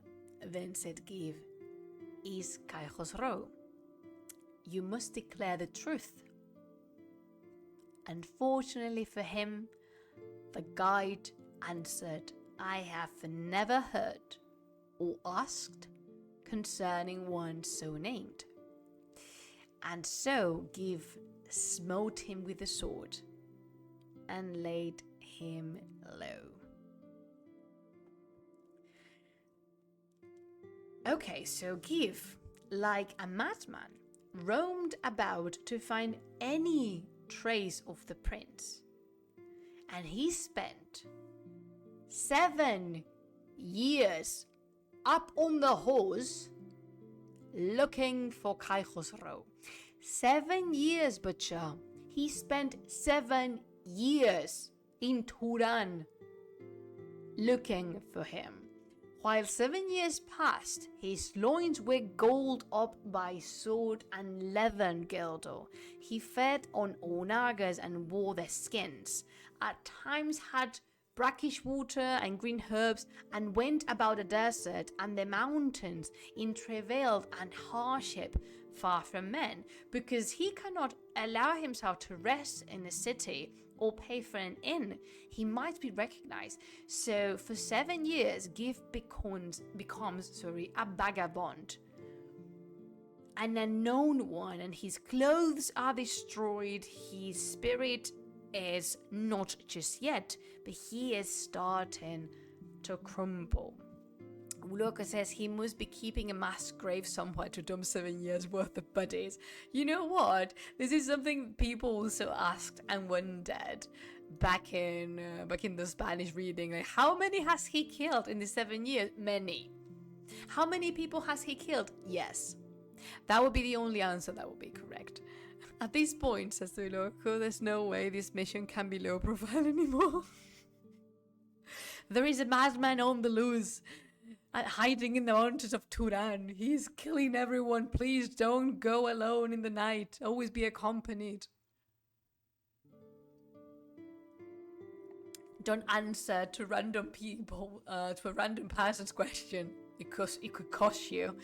then said Give, is Kai Khosrow? You must declare the truth. Unfortunately for him, the guide answered, I have never heard or asked concerning one so named. And so Give smote him with the sword and laid him low. Okay, so Give, like a madman, roamed about to find any trace of the prince. And he spent 7 years up on the horse looking for Kai Khosrow. 7 years, Butcher. He spent 7 years in Turan looking for him. While 7 years passed, his loins were galled up by sword and leathern girdle. He fed on onagas and wore their skins. At times had brackish water and green herbs, and went about the desert and the mountains in travail and hardship, far from men, because he cannot allow himself to rest in a city or pay for an inn. He might be recognized. So for 7 years, Give becomes a vagabond, an unknown one, and his clothes are destroyed. His spirit is not just yet, but he is starting to crumble. Uloko says he must be keeping a mass grave somewhere to dump 7 years worth of bodies. You know what? This is something people also asked and wondered back in the Spanish reading. Like, how many has he killed in the 7 years? Many. How many people has he killed? Yes. That would be the only answer that would be correct. At this point, says Uloko, there's no way this mission can be low profile anymore. There is a madman on the loose, hiding in the mountains of Turan. He's killing everyone. Please don't go alone in the night. Always be accompanied. Don't answer to random people, to a random person's question, because it could cost you.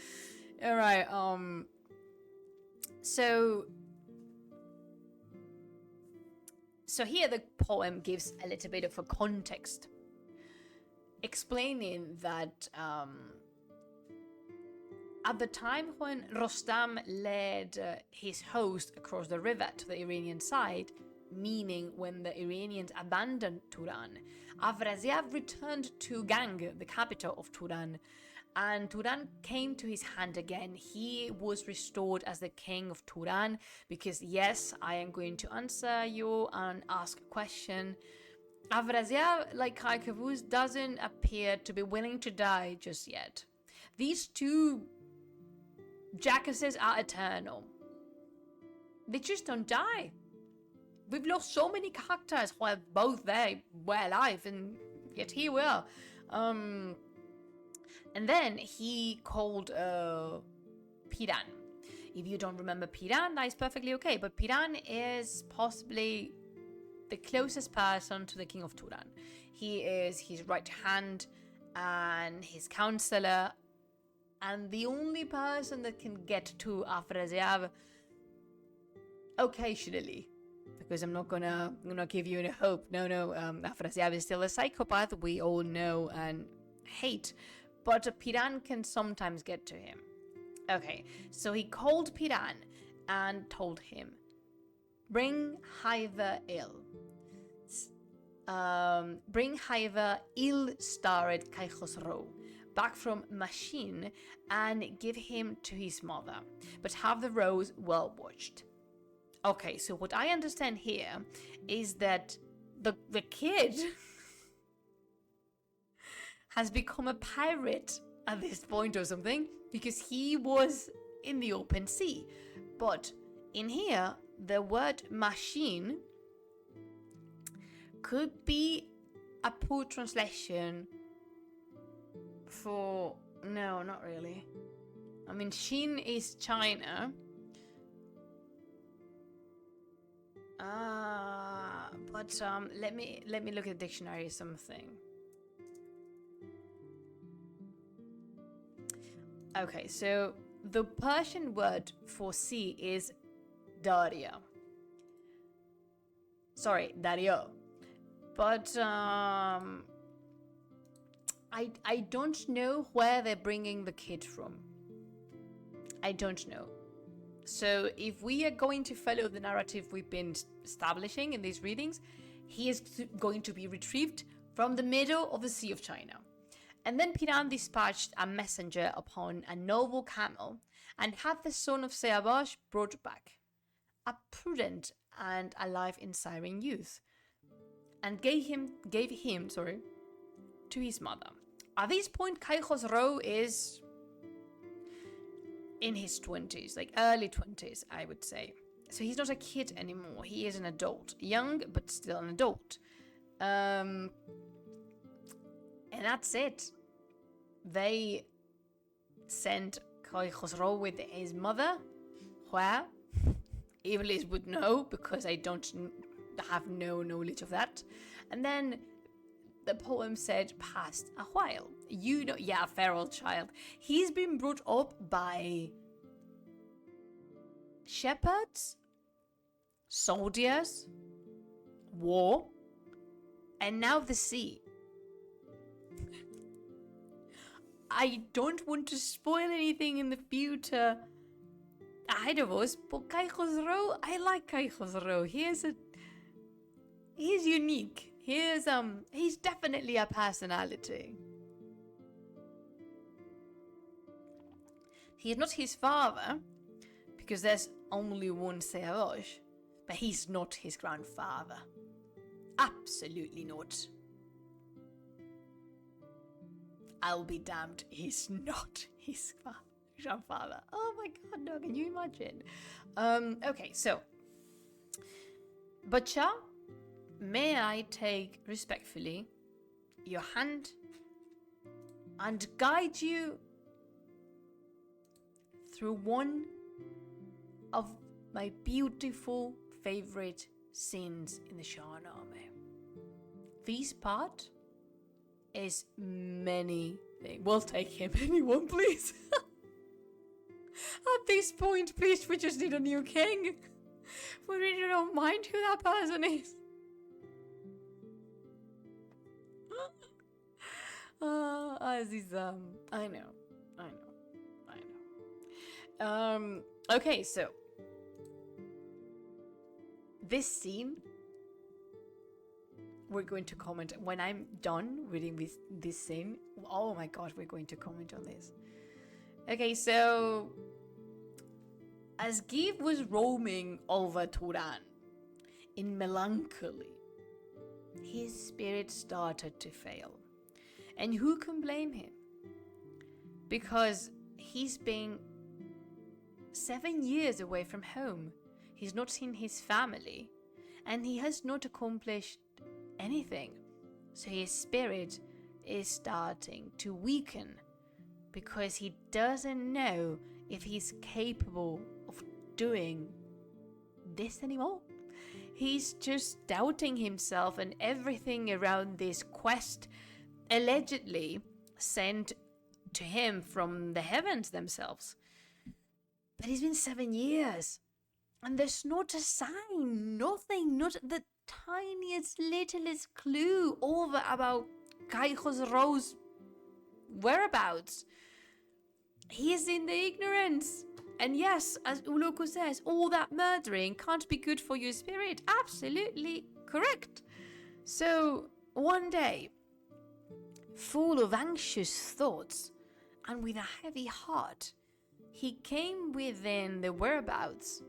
All right. So here the poem gives a little bit of a context, explaining that at the time when Rostam led his host across the river to the Iranian side, meaning when the Iranians abandoned Turan, Afrasiab returned to Gang, the capital of Turan, and Turan came to his hand again. He was restored as the king of Turan because, yes, I am going to answer you and ask a question. Afrasiab, like Kaikavuz, doesn't appear to be willing to die just yet. These two jackasses are eternal. They just don't die. We've lost so many characters while both they were alive, and yet here we are. And then he called Piran. If you don't remember Piran, that is perfectly okay. But Piran is possibly the closest person to the king of Turan. He is his right hand and his counselor, and the only person that can get to Afrasiab occasionally. Because I'm not gonna give you any hope. No, Afrasiab is still a psychopath, we all know and hate. But Piran can sometimes get to him. Okay, so he called Piran and told him, bring Haiva ill-starred Kaikhosro back from Machine and give him to his mother, but have the rose well watched. Okay, so what I understand here is that the kid has become a pirate at this point or something, because he was in the open sea. But in here, the word machine could be a poor translation for... No, not really. I mean, Shin is China. But let me look at the dictionary or something. Okay, so the Persian word for sea is Darya. Sorry, Darya. But I don't know where they're bringing the kid from. I don't know. So if we are going to follow the narrative we've been establishing in these readings, he is going to be retrieved from the middle of the Sea of China. And then Piran dispatched a messenger upon a noble camel and had the son of Seabash brought back, a prudent and alive in siren youth, and gave him to his mother. At this point, Kai Khosrow is in his 20s, like early 20s, I would say. So he's not a kid anymore. He is an adult. Young, but still an adult. And that's it. They sent Kai Khosrow with his mother, where Iblis would know, because I don't have no knowledge of that. And then the poem said, passed a while. You know, yeah, feral child. He's been brought up by shepherds, soldiers, war, and now the sea. I don't want to spoil anything in the future ahead of us, but Kai Khosrow, I like Kai Khosrow. He's unique. He's definitely a personality. He is not his father, because there's only one Searosh, but he's not his grandfather. Absolutely not. I'll be damned, he's not his grandfather. Oh my god, no, can you imagine? Okay, so, Bacha, may I take respectfully your hand and guide you through one of my beautiful favorite scenes in the Shāh-nāmeh. This part is many things. We'll take him, anyone, please. At this point, please, we just need a new king. We really don't mind who that person is. Azizam. I know. Okay, so this scene, we're going to comment when I'm done reading this scene. Oh my god, we're going to comment on this. Okay, so as Give was roaming over Turan in melancholy, his spirit started to fail. And who can blame him? Because he's been 7 years away from home. He's not seen his family, and he has not accomplished anything. So his spirit is starting to weaken because he doesn't know if he's capable of doing this anymore. He's just doubting himself and everything around this quest allegedly sent to him from the heavens themselves. But it's been 7 years and there's not a sign, nothing, not the tiniest littlest clue over about Kai Khosrow's whereabouts. He is in the ignorance. And yes, as Uloko says, all that murdering can't be good for your spirit. Absolutely correct. So one day, full of anxious thoughts and with a heavy heart, he came within the whereabouts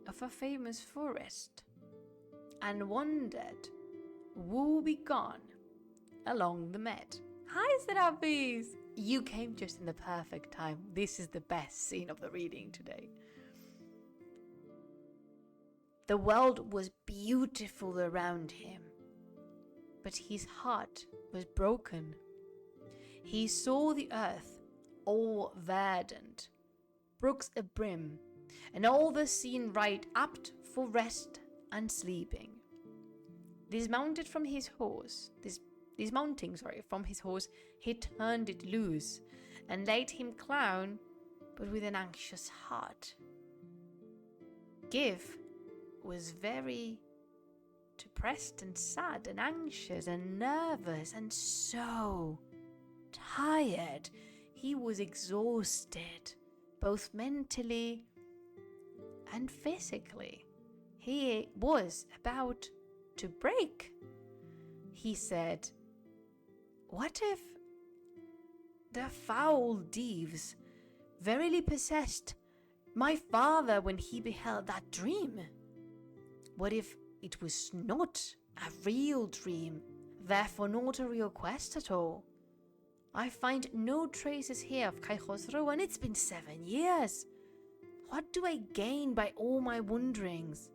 of a famous forest and wandered woe-begone along the Med. Hi, Serapis! You came just in the perfect time. This is the best scene of the reading today. The world was beautiful around him, but his heart was broken. He saw the earth all verdant, brooks abrim, and all the scene right apt for rest and sleeping. Dismounting from his horse, he turned it loose and laid him clown, but with an anxious heart. Give was very depressed and sad and anxious and nervous and so tired. He was exhausted, both mentally and physically. He was about to break. He said, "What if the foul Dives verily possessed my father when he beheld that dream? What if it was not a real dream, therefore not a real quest at all? I find no traces here of Kai Khosrow, and it's been 7 years. What do I gain by all my wanderings?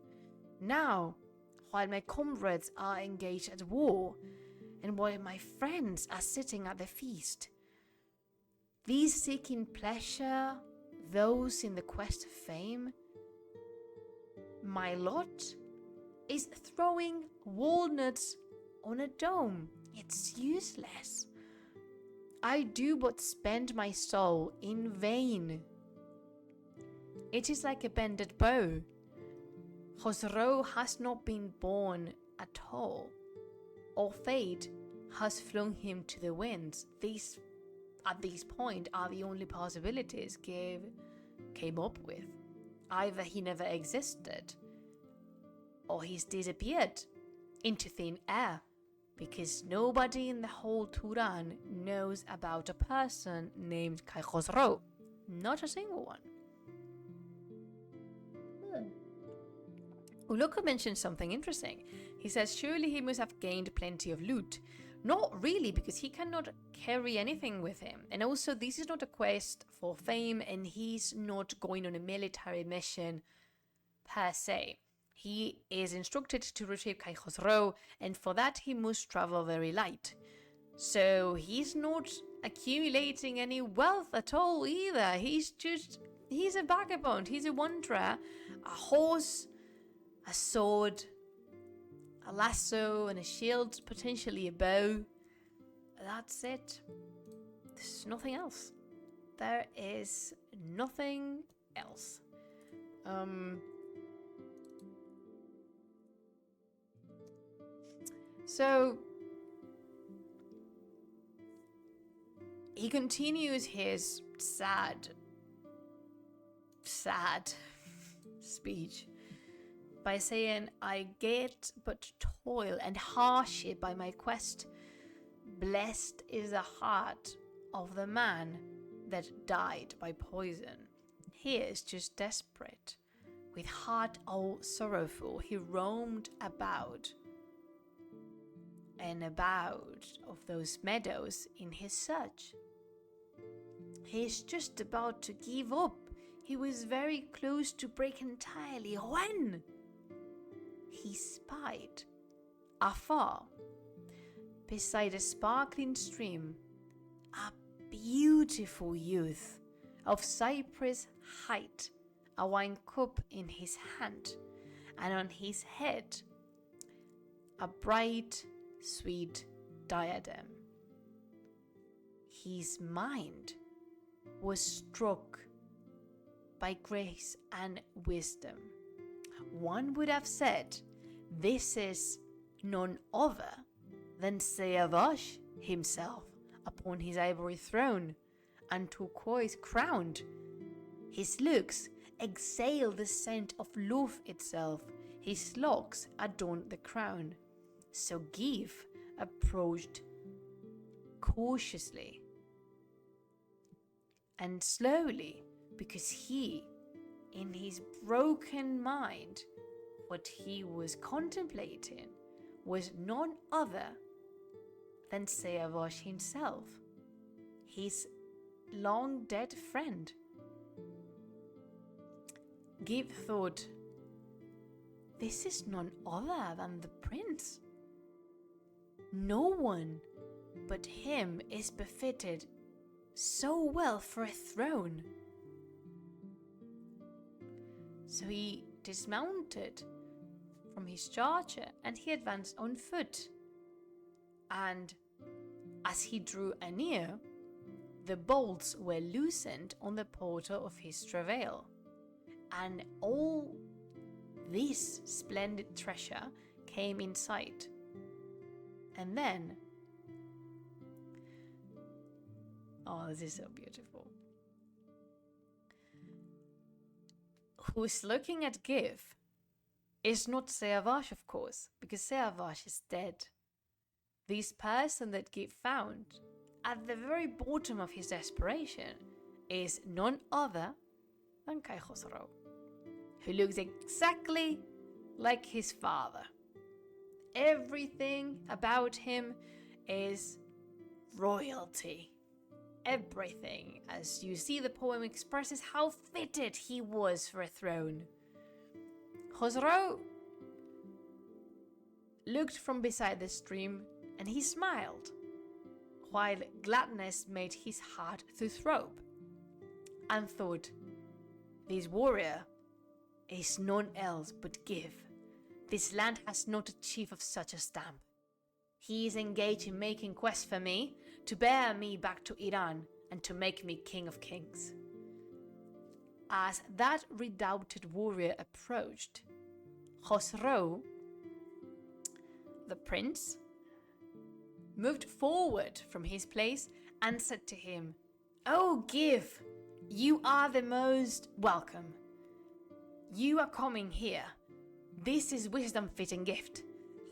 Now, while my comrades are engaged at war, and while my friends are sitting at the feast, these seeking pleasure, those in the quest of fame, my lot is throwing walnuts on a dome. It's useless. I do but spend my soul in vain. It is like a bended bow. Khosrow has not been born at all, or fate has flung him to the winds. These, at this point, are the only possibilities Give came up with. Either he never existed, or he's disappeared into thin air, because nobody in the whole Turan knows about a person named Kai Khosrow. Not a single one. Uloko mentions something interesting. He says surely he must have gained plenty of loot. Not really, because he cannot carry anything with him. And also, this is not a quest for fame, and he's not going on a military mission per se. He is instructed to retrieve Kai Khosrow, and for that he must travel very light. So he's not accumulating any wealth at all either. He's a vagabond, he's a wanderer. A horse, a sword, a lasso and a shield, potentially a bow. That's it. There's nothing else. There is nothing else. So he continues his sad speech by saying, I get but toil and hardship by my quest. Blessed is the heart of the man that died by poison. He is just desperate. With heart all sorrowful, he roamed about and about of those meadows in his search. He is just about to give up. He was very close to break entirely when he spied afar, beside a sparkling stream, a beautiful youth of cypress height, a wine cup in his hand, and on his head a bright, sweet diadem. His mind was struck by grace and wisdom. One would have said, this is none other than Shāh-nāmeh himself upon his ivory throne and turquoise crowned. His looks exhale the scent of love itself. His locks adorn the crown. So Give approached cautiously and slowly, because he, in his broken mind, what he was contemplating was none other than Shāh-nāmeh himself, his long dead friend. Give thought, this is none other than the prince. No one but him is befitted so well for a throne. So he dismounted from his charger and he advanced on foot. And as he drew anear, the bolts were loosened on the portal of his travail, and all this splendid treasure came in sight. And then, oh, this is so beautiful. Who's looking at Give is not Shāh-nāmeh, of course, because Shāh-nāmeh is dead. This person that Give found at the very bottom of his desperation is none other than Kai Khosrow, who looks exactly like his father. Everything about him is royalty. Everything, as you see the poem expresses how fitted he was for a throne. Khosrow looked from beside the stream and he smiled, while gladness made his heart to throb, and thought, this warrior is none else but Give. This land has not a chief of such a stamp. He is engaged in making quest for me, to bear me back to Iran, and to make me king of kings. As that redoubted warrior approached, Khosrow, the prince, moved forward from his place and said to him, "Oh, Give, you are the most welcome. You are coming here. This is wisdom-fitting gift.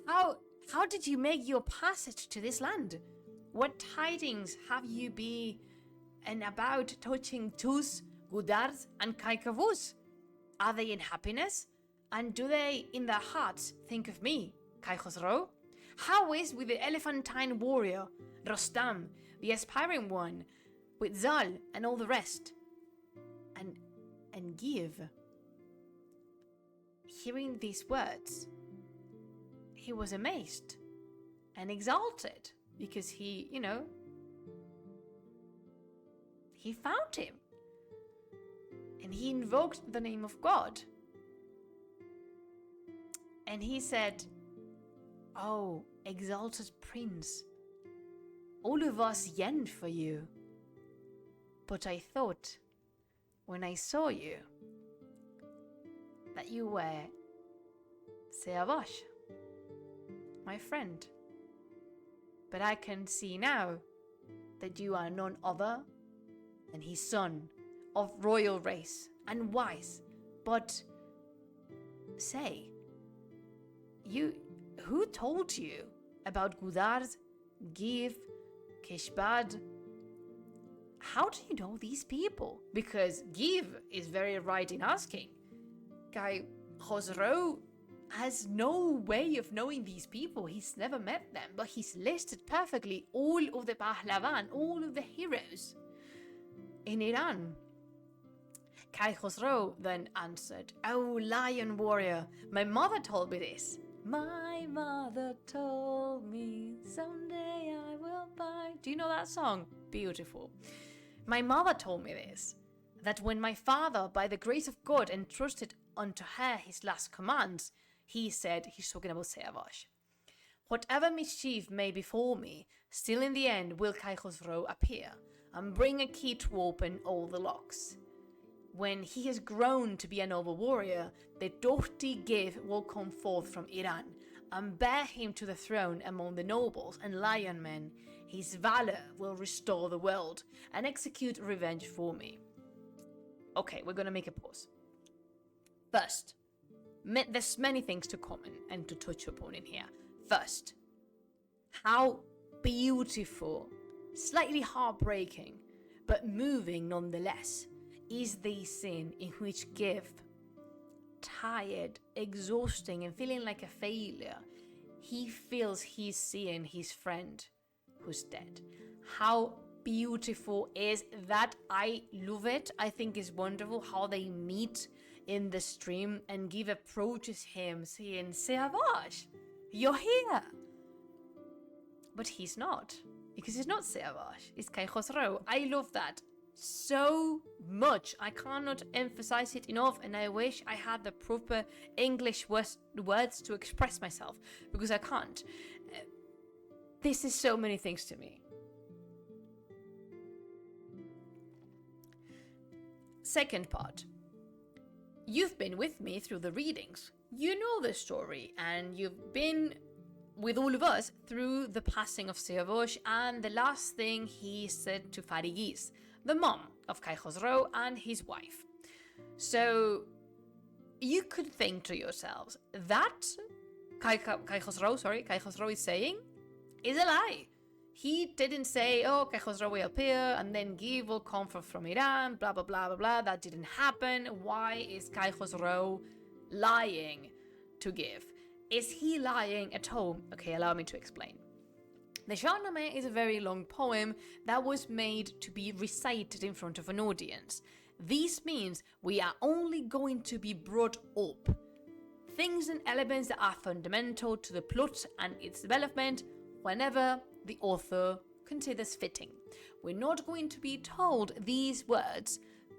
How did you make your passage to this land? What tidings have you be and about touching Tus, Gudars, and Kaikavus? Are they in happiness? And do they in their hearts think of me, Kai Khosrow? How is with the elephantine warrior, Rostam, the aspiring one, with Zal and all the rest?" And Give, hearing these words, he was amazed and exalted, because he found him. And he invoked the name of God. And he said, "Oh, exalted prince, all of us yearned for you. But I thought, when I saw you, that you were Shāh-nāmeh, my friend. But I can see now that you are none other than his son of royal race and wise. But say, who told you about Gudars, Give, Keshbad? How do you know these people? Because Give is very right in asking. Guy Khosrow has no way of knowing these people. He's never met them, but he's listed perfectly all of the Pahlavan, all of the heroes in Iran. Kai Khosrow then answered, "Oh, lion warrior, my mother told me this. My mother told me someday I will buy." Do you know that song? Beautiful. My mother told me this, that when my father, by the grace of God, entrusted unto her his last commands, he said, he's talking about Shāh-nāmeh, "Whatever mischief may befall me, still in the end will Kai Khosrow appear and bring a key to open all the locks. When he has grown to be a noble warrior, the doughty Give will come forth from Iran and bear him to the throne among the nobles and lion men. His valor will restore the world and execute revenge for me." Okay, we're going to make a pause. First, there's many things to comment and to touch upon in here. First, how beautiful, slightly heartbreaking, but moving nonetheless, is the scene in which Give, tired, exhausting, and feeling like a failure, he feels he's seeing his friend who's dead. How beautiful is that? I love it. I think it's wonderful how they meet in the stream and Give approaches him saying, "Shāh-nāmeh, you're here." But he's not, because it's not Shāh-nāmeh, it's Kai Khosrow. I love that so much. I cannot emphasize it enough, and I wish I had the proper English words to express myself, because I can't. This is so many things to me. Second part. You've been with me through the readings. You know the story, and you've been with all of us through the passing of Shāh-nāmeh and the last thing he said to Farigiz, the mom of Kai Khosrow and his wife. So you could think to yourselves that Kai Khosrow is saying is a lie. He didn't say, "Oh, Kai Khosrow will appear and then Give will come from Iran, blah, blah, blah, blah, blah." That didn't happen. Why is Kai Khosrow lying to Give? Is he lying at home? Okay, allow me to explain. The Shāh-nāmeh is a very long poem that was made to be recited in front of an audience. This means we are only going to be brought up things and elements that are fundamental to the plot and its development whenever the author considers fitting. We're not going to be told these words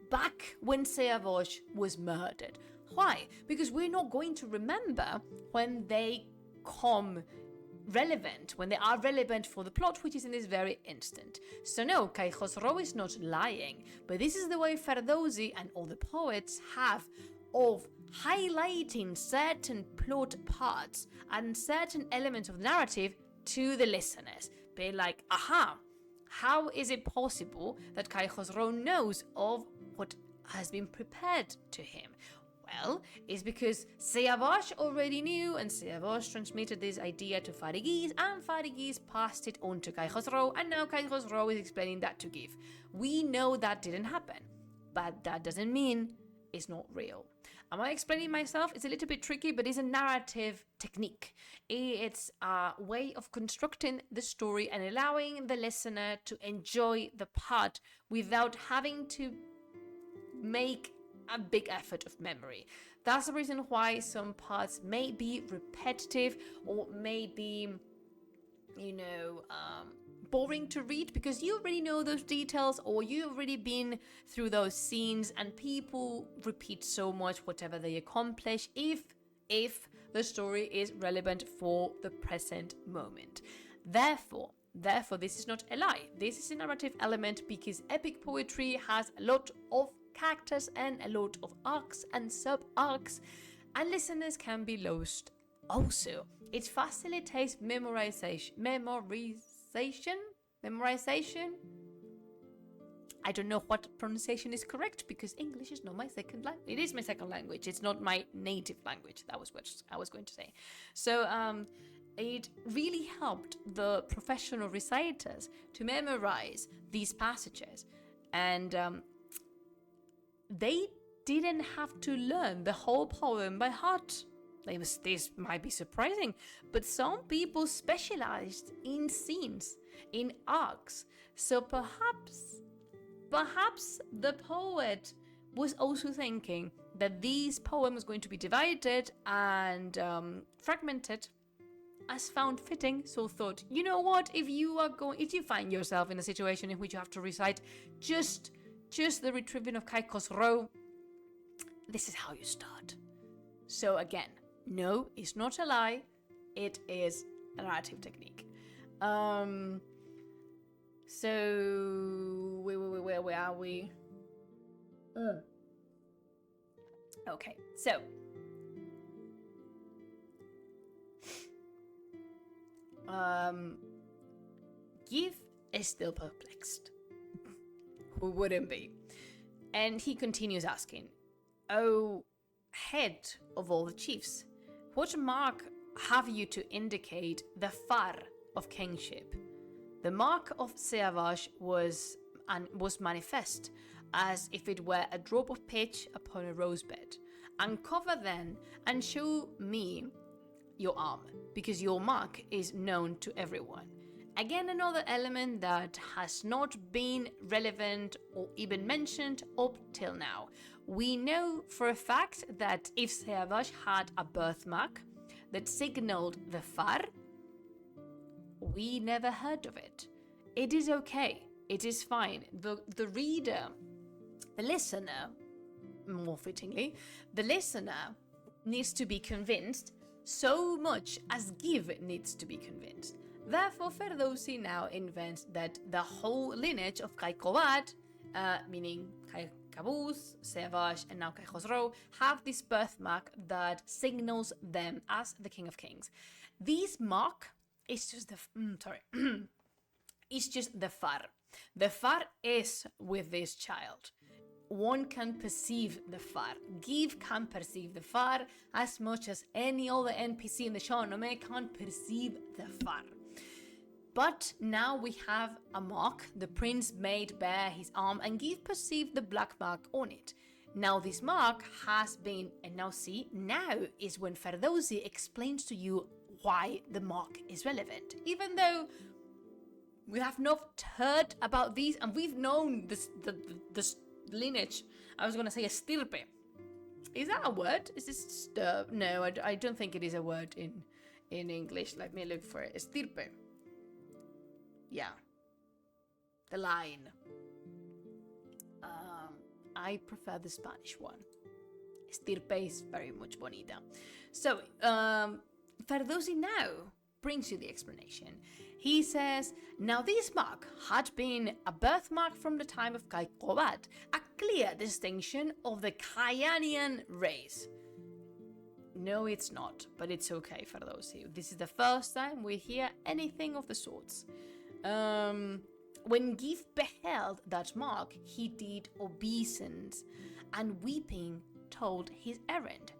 back when Shāh-nāmeh was murdered. Why? Because we're not going to remember when they come relevant, when they are relevant for the plot, which is in this very instant. So no, Kai Khosrow is not lying, but this is the way Ferdowsi and all the poets have of highlighting certain plot parts and certain elements of the narrative to the listeners. Be like, aha, how is it possible that Kai Khosrow knows of what has been prepared to him? Well, it's because Shāh-nāmeh already knew, and Shāh-nāmeh transmitted this idea to Farigiz, and Farigiz passed it on to Kai Khosrow, and now Kai Khosrow is explaining that to Give. We know that didn't happen, but that doesn't mean it's not real. Am I explaining myself? It's a little bit tricky, but it's a narrative technique. It's a way of constructing the story and allowing the listener to enjoy the part without having to make a big effort of memory. That's the reason why some parts may be repetitive or may be, boring to read, because you already know those details or you've already been through those scenes, and people repeat so much whatever they accomplish if the story is relevant for the present moment. Therefore, this is not a lie. This is a narrative element, because epic poetry has a lot of characters and a lot of arcs and sub-arcs, and listeners can be lost also. It facilitates memorization. I don't know what pronunciation is correct because English is not my second language. It is my second language. It's not my native language. That was what I was going to say. So it really helped the professional reciters to memorize these passages. And they didn't have to learn the whole poem by heart. This might be surprising, but some people specialized in scenes, in arcs. So perhaps the poet was also thinking that these poems were going to be divided and fragmented as found fitting. So thought, you know what, if you find yourself in a situation in which you have to recite just the Retrieving of Kai Khosrow, this is how you start. So again, no, it's not a lie. It is a narrative technique. So where are we? Okay, so Give is still perplexed. Who wouldn't be? And he continues asking, "Oh, head of all the chiefs, what mark have you to indicate the far of kingship?" The mark of Seavash was manifest, as if it were a drop of pitch upon a rosebed. "Uncover then, and show me your arm, because your mark is known to everyone." Again, another element that has not been relevant or even mentioned up till now. We know for a fact that if Seavash had a birthmark that signaled the far, we never heard of it. It is okay. It is fine. The reader, the listener, more fittingly, the listener needs to be convinced so much as Give needs to be convinced. Therefore, Ferdowsi now invents that the whole lineage of Kai Kobad, meaning Kai Kabuz, Seavash, and now Kai Khosrow, have this birthmark that signals them as the King of Kings. This mark is just it's just the far. The far is with this child. One can perceive the far. Give can perceive the far as much as any other NPC in the Shāh-nāmeh can perceive the far. But now we have a mark. The prince made bare his arm and Give perceived the black mark on it. Now this mark has been, and now see, now is when Ferdowsi explains to you why the mark is relevant. Even though we have not heard about these and we've known this lineage. I was going to say estirpe. Is that a word? Is this no, I don't think it is a word in English. Let me look for it. Estirpe. Yeah. The line. I prefer the Spanish one. Estirpe is very much bonita. So, Ferdowsi now brings you the explanation. He says, now this mark had been a birthmark from the time of Kai Kobad, a clear distinction of the Kayanian race. No, it's not, but it's okay, Ferdowsi. This is the first time we hear anything of the sorts. When Give beheld that mark, he did obeisance, and weeping told his errand.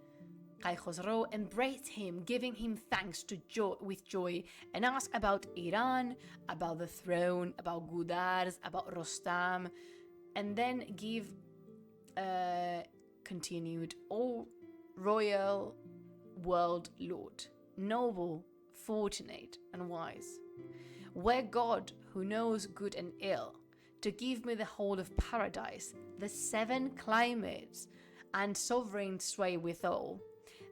Kai Khosrow embraced him, giving him thanks with joy, and asked about Iran, about the throne, about Gudars, about Rostam, and then Give continued, "O royal world lord, noble, fortunate, and wise, were God, who knows good and ill, to give me the whole of paradise, the 7 climates, and sovereign sway withal,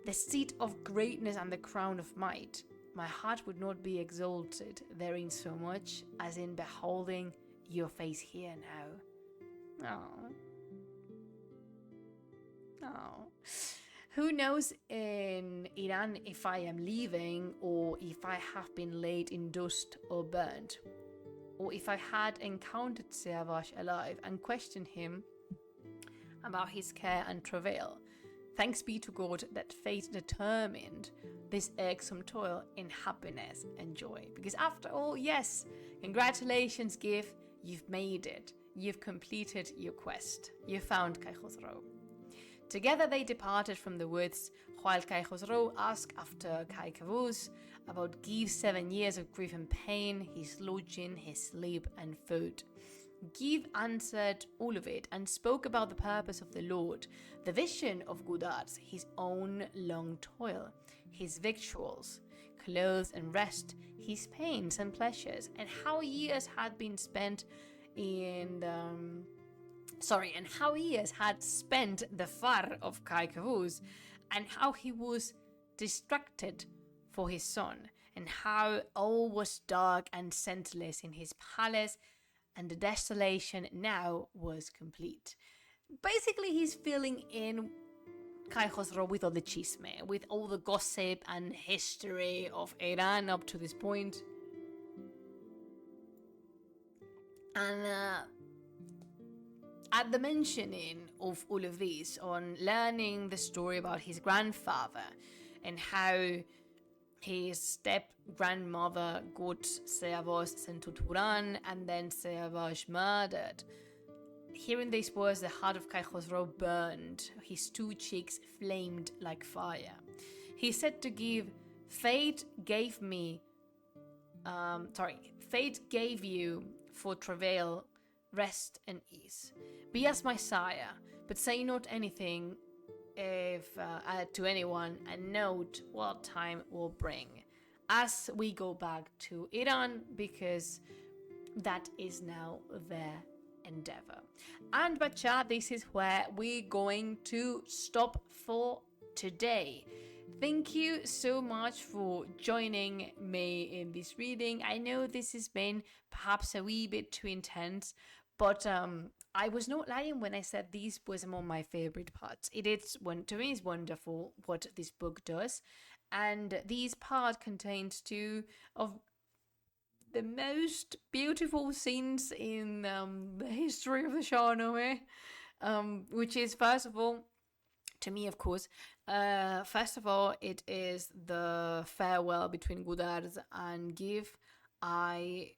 the seat of greatness and the crown of might, my heart would not be exalted therein so much as in beholding your face here now." Oh. Who knows in Iran if I am leaving, or if I have been laid in dust or burnt, or if I had encountered Seavash alive and questioned him about his care and travail. Thanks be to God that fate determined this irksome toil in happiness and joy. Because after all, yes, congratulations, Give, you've made it. You've completed your quest. You found Cai Khosrow. Together they departed from the woods, while Cai Khosrow asked after Cai Kavuz about Giv's 7 years of grief and pain, his lodging, his sleep and food. Give answered all of it and spoke about the purpose of the Lord, the vision of Godard's, his own long toil, his victuals, clothes and rest, his pains and pleasures, and how years had been spent and how years had spent the far of Cai Kavuz, and how he was distracted for his son, and how all was dark and scentless in his palace, and the desolation now was complete. Basically, he's filling in Cai Khosrow with all the chisme, with all the gossip and history of Iran up to this point. And at the mentioning of all of this, on learning the story about his grandfather and how his step-grandmother got Siavash sent to Turan and then Siavash murdered, hearing these words, the heart of Cai Khosrow burned, his 2 cheeks flamed like fire. He said to Give, fate gave you for travail, rest and ease. Be as my sire, but say not anything to anyone, and note what time will bring as we go back to Iran, because that is now their endeavor. And Bacha, this is where we're going to stop for today. Thank you so much for joining me in this reading. I know this has been perhaps a wee bit too intense, but I was not lying when I said this was among my favorite parts. To me, it's wonderful what this book does, and this part contains 2 of the most beautiful scenes in the history of the Shāh-nāmeh, which is, first of all, to me, of course, first of all, it is the farewell between Godard and Give. I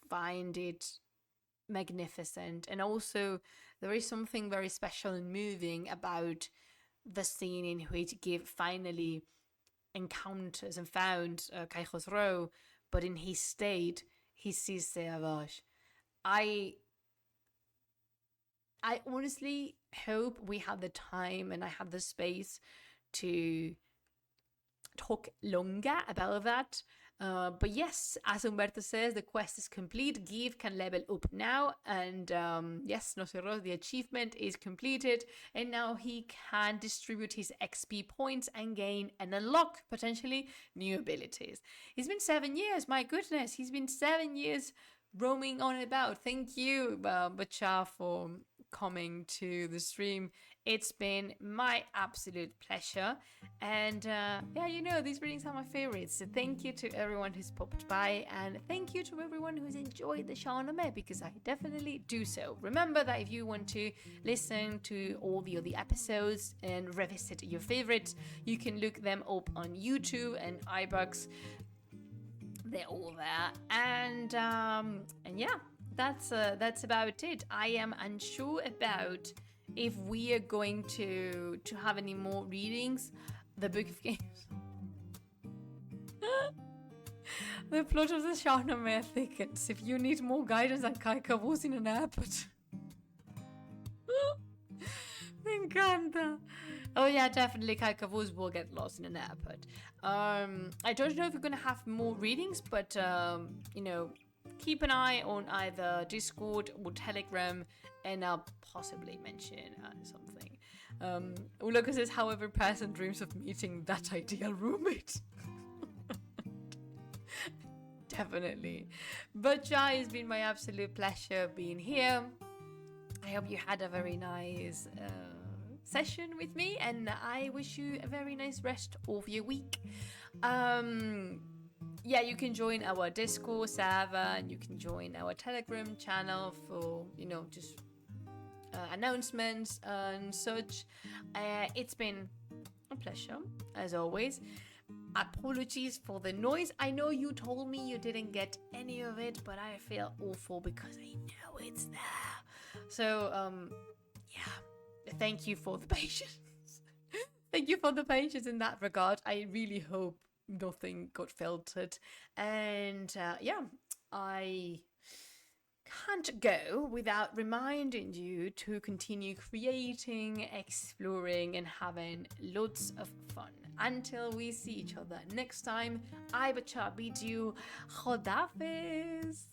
find it magnificent, and also there is something very special and moving about the scene in which Give finally encounters and found Cai Khosrow, but in his state he sees Siavash. I honestly hope we have the time and I have the space to talk longer about that. But yes, as Humberto says, the quest is complete. Give can level up now, and yes, Nosferatu, the achievement is completed, and now he can distribute his XP points and gain and unlock potentially new abilities. It's been 7 years, my goodness, he's been 7 years roaming on about. Thank you, Bacha, for coming to the stream. It's been my absolute pleasure, and yeah, you know, these readings are my favorites, so thank you to everyone who's popped by, and thank you to everyone who's enjoyed the Shāh-nāmeh, because I definitely do so. Remember that if you want to listen to all the other episodes and revisit your favorites, you can look them up on YouTube and iBooks. They're all there, and yeah, that's about it. I am unsure about if we are going to have any more readings. The Book of Games. The plot of the Shāh-nāmeh thickens. If you need more guidance on Cai Kavuz in an airport. Me encanta. Oh yeah, definitely Cai Kavuz will get lost in an airport. I don't know if we're gonna have more readings, but you know, keep an eye on either Discord or Telegram, and I'll possibly mention something. Ulaka says, however, person dreams of meeting that ideal roommate. Definitely. But Jai, it's been my absolute pleasure being here. I hope you had a very nice session with me, and I wish you a very nice rest of your week. Yeah, you can join our Discord server, and you can join our Telegram channel for, you know, just announcements and such. It's been a pleasure, as always. Apologies for the noise. I know you told me you didn't get any of it, but I feel awful because I know it's there. So, yeah, thank you for the patience. Thank you for the patience in that regard. I really hope nothing got filtered. And yeah, I can't go without reminding you to continue creating, exploring, and having lots of fun. Until we see each other next time, I bids you Khodafis.